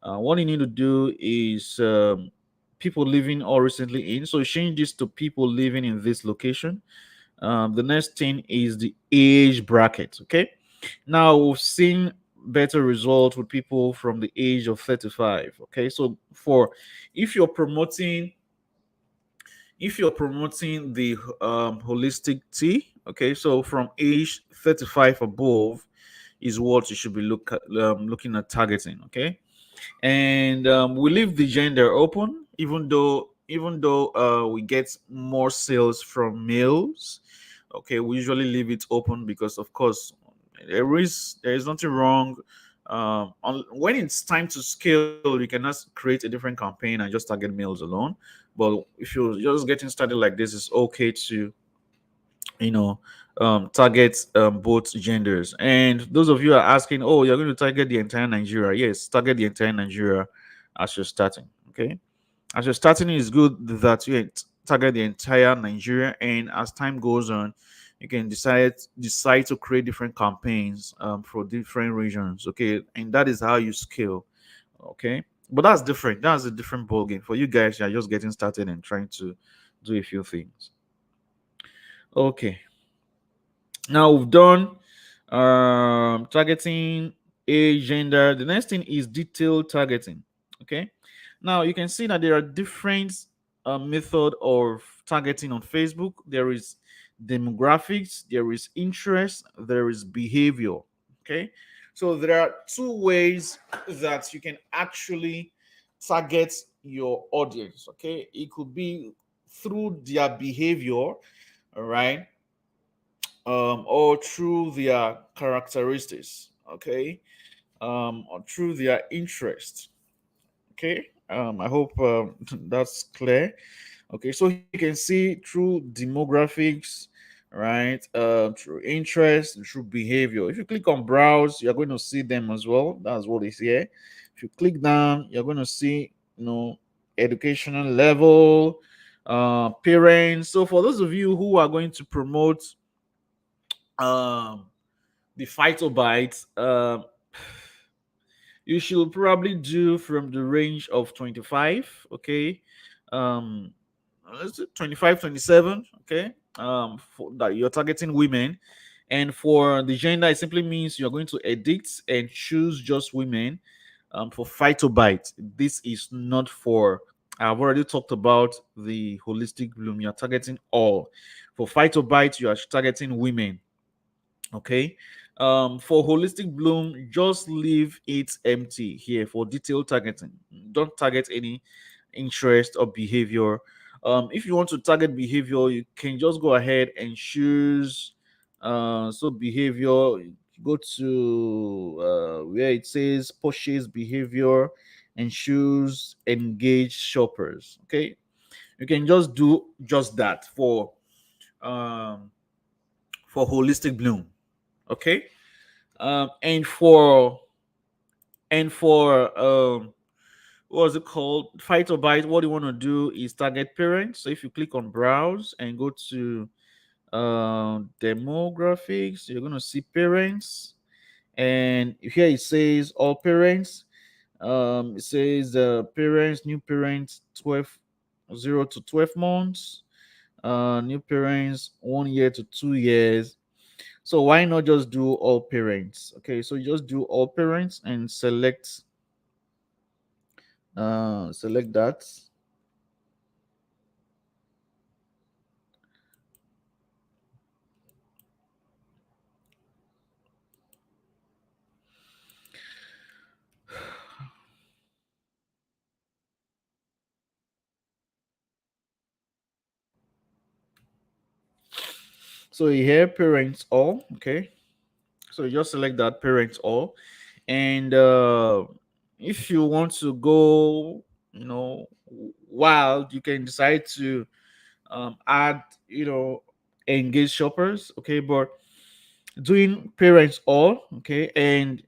what you need to do is people living or recently in. So change this to people living in this location. The next thing is the age bracket. Okay, now we've seen better results with people from the age of 35. Okay, so for if you're promoting the holistic tea, okay, so from age 35 above is what you should be looking at targeting. Okay, and we leave the gender open, even though we get more sales from males. Okay, we usually leave it open because of course there is nothing wrong. When it's time to scale, you can just create a different campaign and just target males alone. But if you're just getting started like this, it's okay to, you know target both genders. And those of you are asking, oh, you're going to target the entire Nigeria? Yes, target the entire Nigeria as you're starting. Okay, as you're starting, it's good that you target the entire Nigeria, and as time goes on, You can decide to create different campaigns for different regions. Okay, and that is how you scale. Okay, but that's different. That's a different ballgame for you guys. You're just getting started and trying to do a few things. Okay, now we've done targeting age, gender. The next thing is detailed targeting. Okay, now you can see that there are different method of targeting on Facebook. There is demographics, there is interest, there is behavior. Okay, so there are two ways that you can actually target your audience. Okay, it could be through their behavior, all right, or through their characteristics, okay, or through their interest. Okay, I hope that's clear. Okay, so you can see through demographics, right, through interest, through behavior. If you click on browse, you're going to see them as well. That's what is here. If you click down, you're going to see, educational level, parents. So for those of you who are going to promote um the phytobites, you should probably do from the range of 25. Okay, um let's do 25, 27. Okay, for that you're targeting women. And for the gender, it simply means you're going to edit and choose just women. For phytobite, this is not for, I've already talked about the holistic bloom. You're targeting all. For phytobite, you are targeting women. Okay, for holistic bloom, just leave it empty here for detailed targeting. Don't target any interest or behavior. If you want to target behavior, you can just go ahead and choose so behavior. Go to where it says purchase behavior and choose engage shoppers. Okay, you can just do just that um for holistic bloom. Okay, and for what was it called, fight or bite, what you want to do is target parents. So if you click on browse and go to demographics, you're going to see parents, and here it says all parents. It says parents, new parents, 12 0 to 12 months, new parents 1 year to 2 years. So why not just do all parents? Okay, so you just do all parents and select that. So here parents all. Okay, so you just select that parents all. And if you want to go, wild, you can decide to add, engage shoppers. Okay, but doing parents all. Okay, and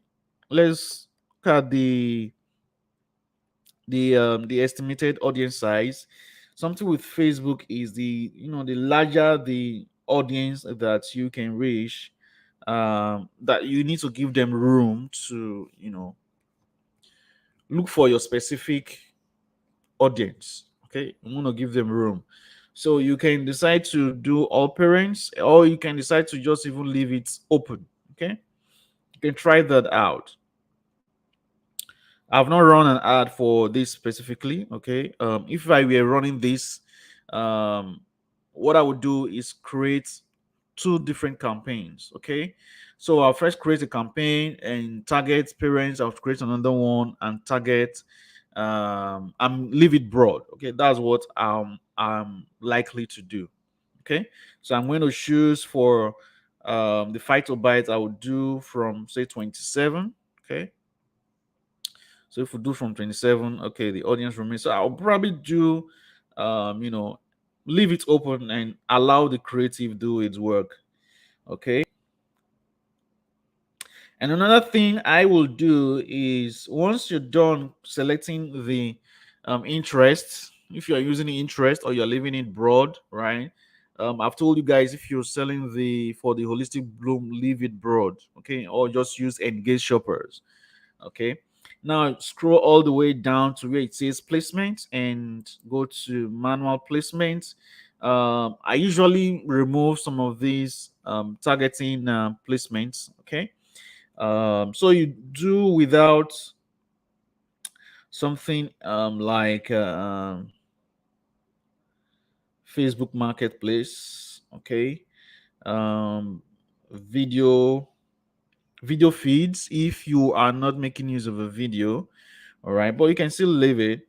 let's look at the estimated audience size. Something with Facebook is the larger the audience that you can reach, that you need to give them room to look for your specific audience. Okay, you want to give them room. So you can decide to do all parents, or you can decide to just even leave it open. Okay, you can try that out. I've not run an ad for this specifically. Okay. If I were running this, um, what I would do is create two different campaigns. Okay. So I'll first create a campaign and target parents. I'll create another one and target and leave it broad. Okay. That's what I'm likely to do. Okay. So I'm going to choose for the phytobites I would do from say 27. Okay, so if we do from 27, okay, the audience remains. So I'll probably do, um, you know, leave it open and allow the creative do its work. Okay. And another thing I will do is once you're done selecting the interest, if you're using the interest or you're leaving it broad, right? I've told you guys, if you're selling the for the holistic bloom, leave it broad, okay, or just use engage shoppers. Okay, now scroll all the way down to where it says placement and go to manual placement. I usually remove some of these targeting placements. Okay, so you do without something like Facebook Marketplace. Okay, um, video video feeds if you are not making use of a video. All right, but you can still leave it,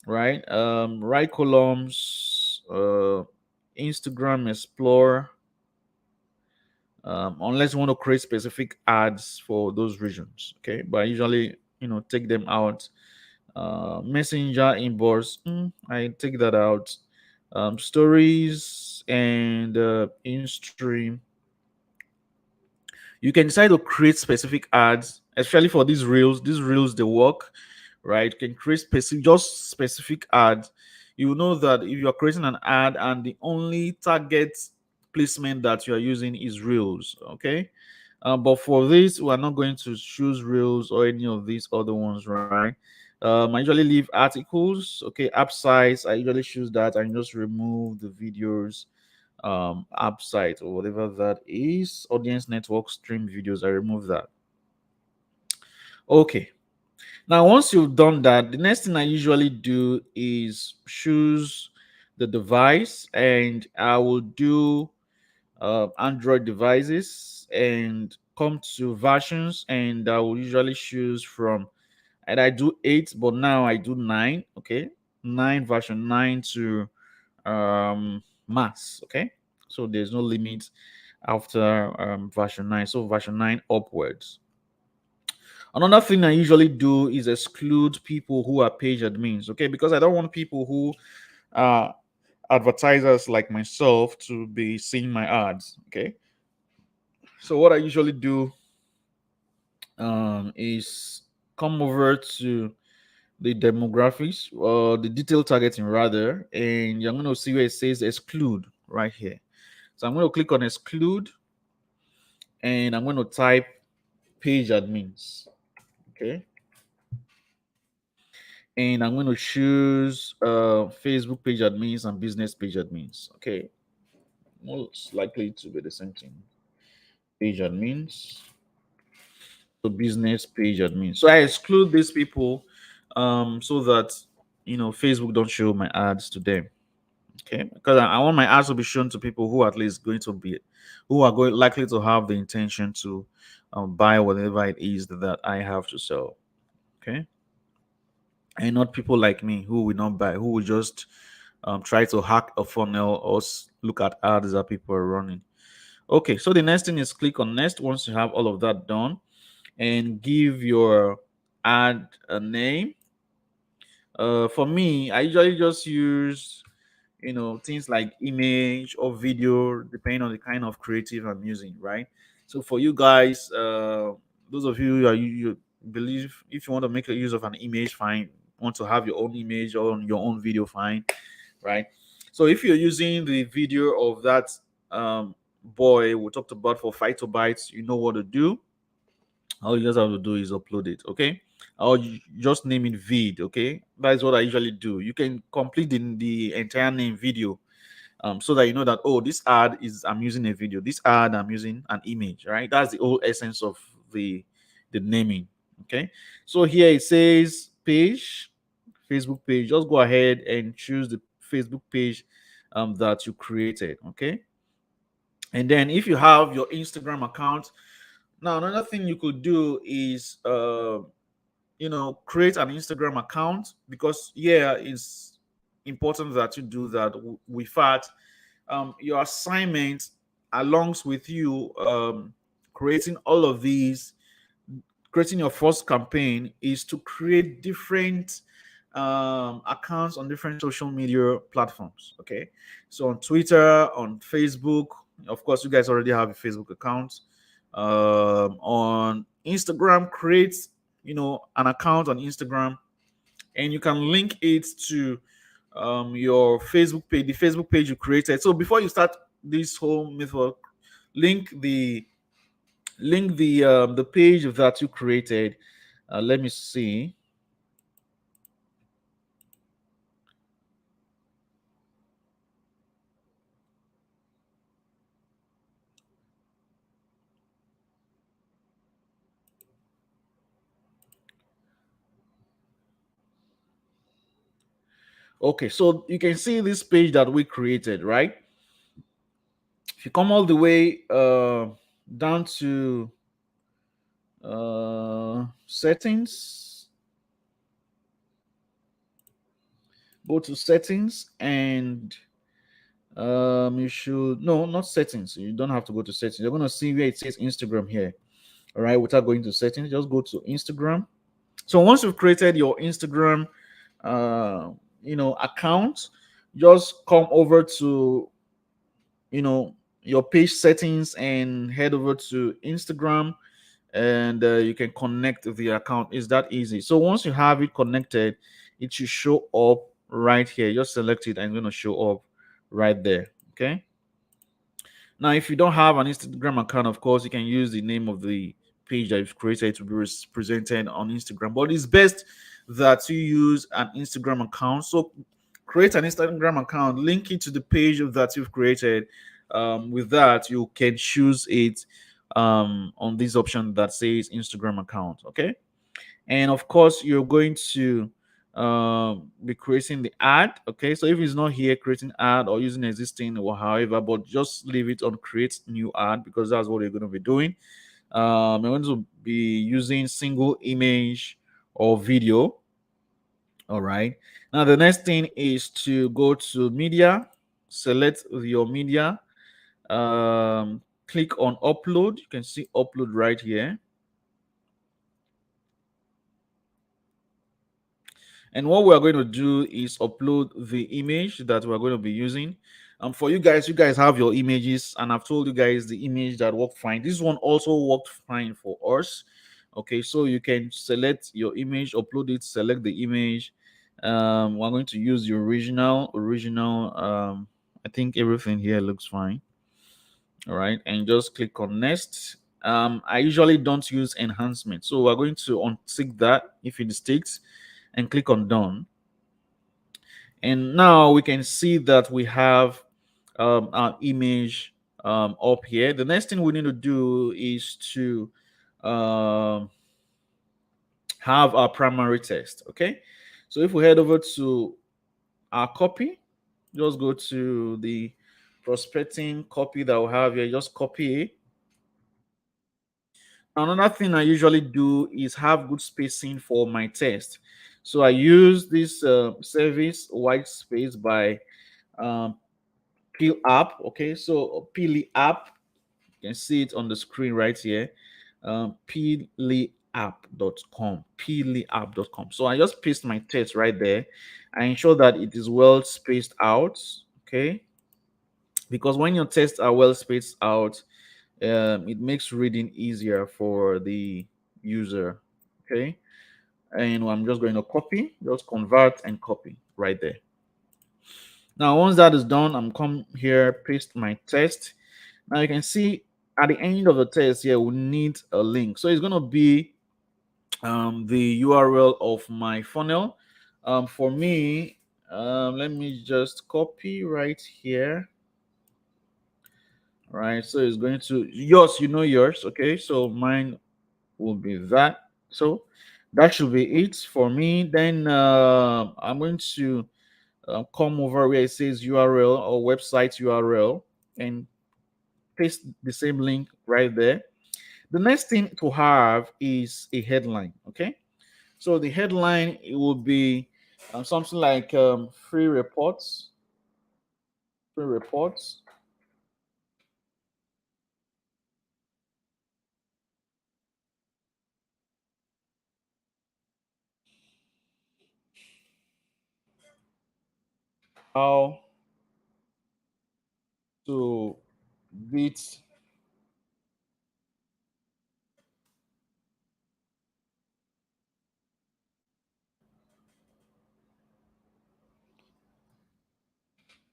right? Right columns, Instagram Explore, unless you want to create specific ads for those regions. Okay, but I usually, take them out. Messenger inbox, I take that out. Stories and in-stream, you can decide to create specific ads, especially for these reels. These reels they work, right? You can create specific ads. You will know that if you are creating an ad and the only target placement that you are using is reels, okay. But for this, we are not going to choose reels or any of these other ones, right? I usually leave articles, okay, app sites. I usually choose that and just remove the videos, app site or whatever that is, audience network, stream videos. I remove that. Okay, now once you've done that, the next thing I usually do is choose the device, and I will do Android devices and come to versions, and I will usually choose from, and I do 8, but now I do 9. Okay, 9, version 9 to mass. Okay, so there's no limit after version 9, so version 9 upwards. Another thing I usually do is exclude people who are page admins, okay, because I don't want people who are advertisers like myself to be seeing my ads. Okay, so what I usually do is come over to the demographics, or the detail targeting rather, and you're going to see where it says exclude right here. So I'm going to click on exclude, and I'm going to type page admins. Okay, and I'm going to choose Facebook page admins and business page admins. Okay, most likely to be the same thing. Page admins, so business page admins. So I exclude these people, so that Facebook don't show my ads to them. Okay, because I want my ads to be shown to people who at least going to be, who are going likely to have the intention to buy whatever it is that I have to sell. Okay, and not people like me who will not buy, who will just try to hack a funnel or look at ads that people are running. Okay, so the next thing is click on next once you have all of that done, and give your ad a name. For me, I usually just use things like image or video, depending on the kind of creative I'm using, right? So for you guys, those of you you believe, if you want to make a use of an image, fine. Want to have your own image or your own video, fine, right? So if you're using the video of that boy we talked about for Phytobites, you know what to do. All you just have to do is upload it. Okay, or just name it vid. Okay, that's what I usually do. You can complete the entire name video, so that you know that, oh, this ad is, I'm using a video, this ad I'm using an image, right? That's the whole essence of the naming. Okay, so here it says page, Facebook page. Just go ahead and choose the Facebook page that you created. Okay, and then if you have your Instagram account, now another thing you could do is create an Instagram account, because yeah, it's important that you do that. With that, your assignment alongs with you creating all of these, creating your first campaign, is to create different accounts on different social media platforms. Okay, so on Twitter, on Facebook, of course you guys already have a Facebook account. On Instagram, create an account on Instagram, and you can link it to your Facebook page, the Facebook page you created. So before you start this whole method, link the the page that you created. Let me see. Okay, so you can see this page that we created, right? If you come all the way down to settings, go to settings, and you should, no, not settings. You don't have to go to settings. You're gonna see where it says Instagram here. All right, without going to settings, just go to Instagram. So once you've created your Instagram, uh, account, just come over to, your page settings and head over to Instagram, and you can connect the account. It's that easy. So once you have it connected, it should show up right here. Just select it and it's going to show up right there. Okay. Now, if you don't have an Instagram account, of course, you can use the name of the page that you've created to be presented on Instagram. But it's best that you use an Instagram account. So create an Instagram account, link it to the page that you've created. With that, you can choose it on this option that says Instagram account. Okay. And of course you're going to be creating the ad. Okay, so if it's not here, creating ad or using existing or however, but just leave it on create new ad, because that's what you're going to be doing. You're going to be using single image or video. All right, now the next thing is to go to media, select your media, click on upload. You can see upload right here. And what we're going to do is upload the image that we're going to be using. For you guys have your images, and I've told you guys the image that worked fine. This one also worked fine for us. Okay, so you can select your image, upload it, select the image. We're going to use the original. I think everything here looks fine. All right, and just click on next. I usually don't use enhancement, so we're going to untick that if it sticks, and click on done. And now we can see that we have our image up here. The next thing we need to do is to um, have our primary text. Okay, so if we head over to our copy, just go to the prospecting copy that we have here, just copy it. Another thing I usually do is have good spacing for my text. So I use this service white space by um, Peel app. Okay, so Peel app, you can see it on the screen right here. Peelyapp.com. Peelyapp.com. So I just paste my text right there. I ensure that it is well spaced out. Okay, because when your tests are well spaced out, it makes reading easier for the user. Okay, and I'm just going to copy, just convert and copy right there. Now, once that is done, I'm come here, paste my text. Now you can see at the end of the test here, we need a link. So it's going to be the URL of my funnel. For me, let me just copy right here. Right, so it's going to yours, yours. Okay, so mine will be that. So that should be it for me. Then I'm going to come over where it says URL or website URL and paste the same link right there. The next thing to have is a headline. Okay, so the headline, it will be something like free reports, how to beat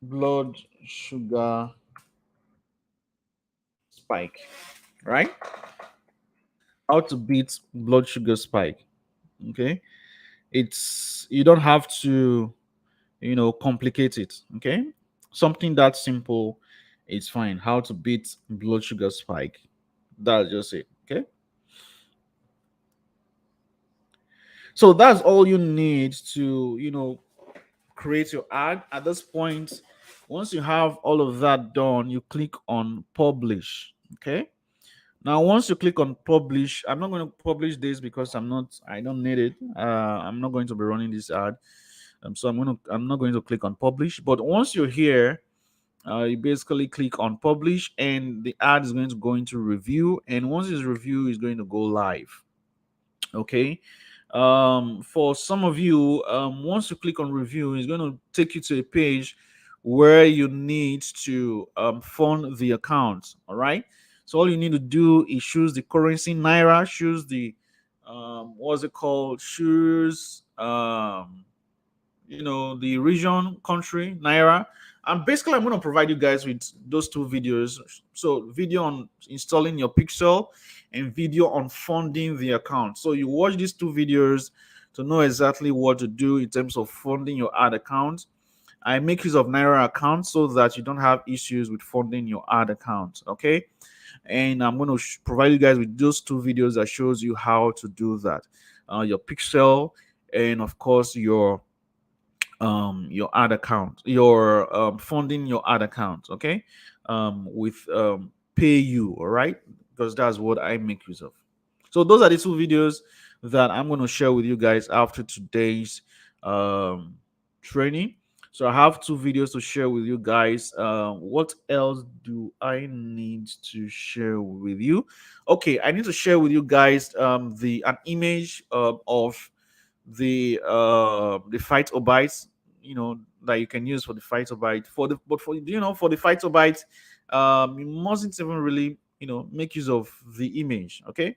blood sugar spike, right? How to beat blood sugar spike. Okay, it's you don't have to complicate it. Okay, something that simple is fine. How to beat blood sugar spike. That's just it. Okay, so that's all you need to create your ad. At this point, once you have all of that done, you click on publish. Okay, now once you click on publish, I'm not going to publish this because I don't need it. I'm not going to be running this ad. So I'm not going to click on publish. But once you're here, you basically click on publish and the ad is going to go into review, and once it's review, it's going to go live. Okay, for some of you, once you click on review, it's going to take you to a page where you need to fund the account. All right, so all you need to do is choose the currency naira, choose the what's it called, choose the region, country, naira. And basically, I'm going to provide you guys with those two videos. So video on installing your pixel and video on funding the account. So you watch these two videos to know exactly what to do in terms of funding your ad account. I make use of naira account so that you don't have issues with funding your ad account. Okay, and I'm going to provide you guys with those two videos that shows you how to do that. Your pixel, and of course your ad account, your funding your ad account. Okay, with pay you. All right, because that's what I make use of. So those are the two videos that I'm going to share with you guys after today's um training. So I have two videos to share with you guys. What else do I need to share with you? Okay, I need to share with you guys the an image of the fight or bites, that you can use for the fight or bite. For the fight or bite, you mustn't even really make use of the image. Okay,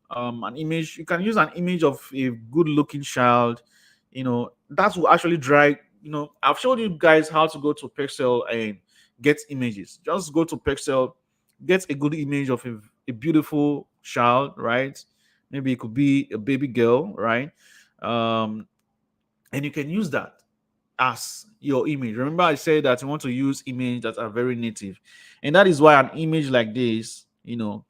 an image, you can use an image of a good looking child. That will actually drive. I've showed you guys how to go to Pixel and get images. Just go to Pixel, get a good image of a beautiful child, right? Maybe it could be a baby girl, right? um and you can use that as your image. Remember, I said that you want to use images that are very native, and that is why an image like this,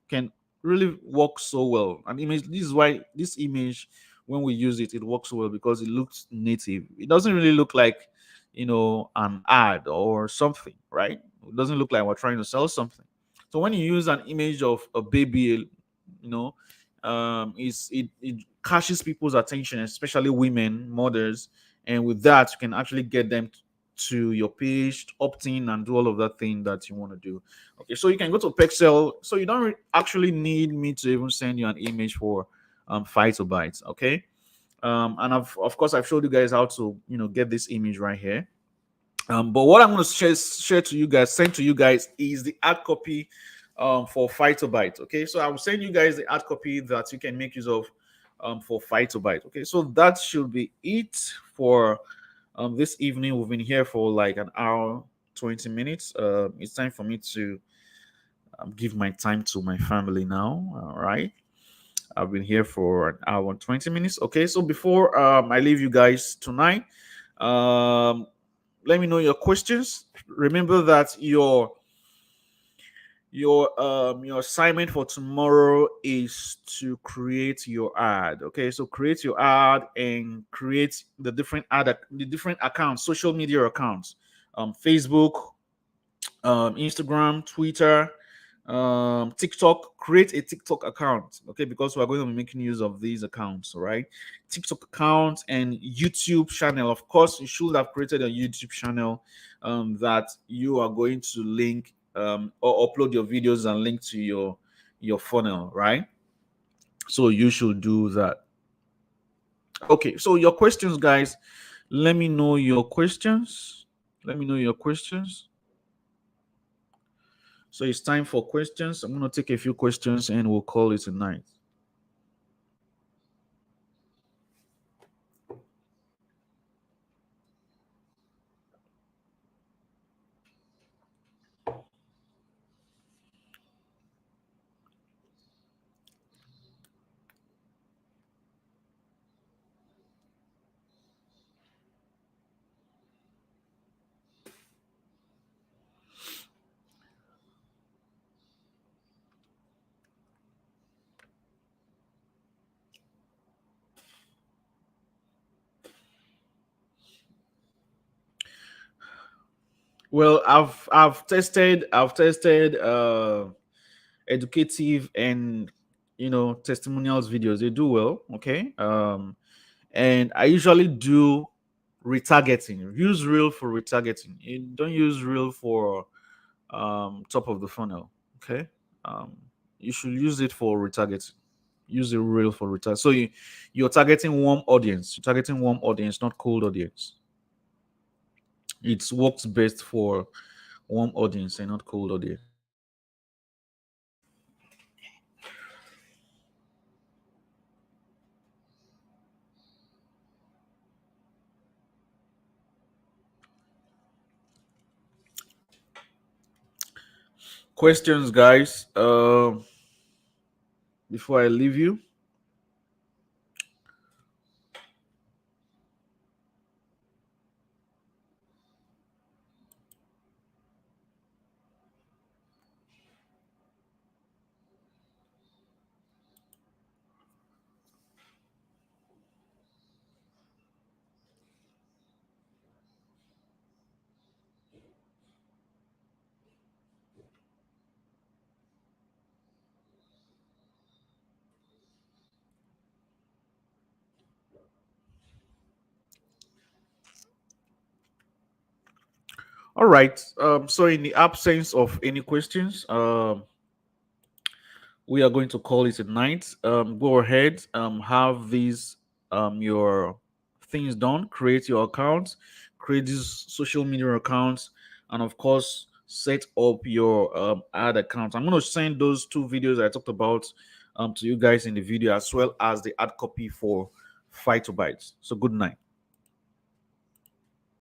can really work so well. An image. This is why this image, when we use it, it works well because it looks native. It doesn't really look like, an ad or something, right? It doesn't look like we're trying to sell something. So when you use an image of a baby, you know, it catches people's attention, especially women, mothers, and with that you can actually get them to your page, opt in, and do all of that thing that you want to do. Okay, so you can go to Pixel. So you don't actually need me to even send you an image for fight or bites. Okay, and of course I've showed you guys how to get this image right here. But what I'm going to share to you guys, send to you guys, is the ad copy for Fight or Bite. Okay, so I will send you guys the ad copy that you can make use of for Fight or Bite. Okay, so that should be it for this evening. We've been here for like an hour, 20 minutes. It's time for me to give my time to my family now. All right. I've been here for an hour and 20 minutes. Okay, so before I leave you guys tonight, um, let me know your questions. Remember that your assignment for tomorrow is to create your ad. Okay, so create your ad and create the different accounts, social media accounts, Facebook, Instagram, Twitter, TikTok. Create a TikTok account, okay? Because we're going to be making use of these accounts, all right? TikTok account and YouTube channel. Of course, you should have created a YouTube channel that you are going to link or upload your videos and link to your funnel, right? So you should do that. Okay, so your questions, guys. Let me know your questions. Let me know your questions. So it's time for questions. I'm going to take a few questions and we'll call it a night. Well, I've tested educative and testimonials videos. They do well. Okay. And I usually do retargeting. Use Reel for retargeting. You don't use Reel for top of the funnel. Okay. Um, you should use it for retargeting. Use the Reel for retargeting. So you're targeting warm audience. You're targeting warm audience, not cold audience. It works best for warm audience and not cold audience. Questions, guys. Before I leave you. All right. So in the absence of any questions, we are going to call it a night. Go ahead, have these your things done. Create your accounts, create these social media accounts, and of course, set up your ad account. I'm going to send those two videos I talked about to you guys in the video, as well as the ad copy for Fight to Bite. So good night.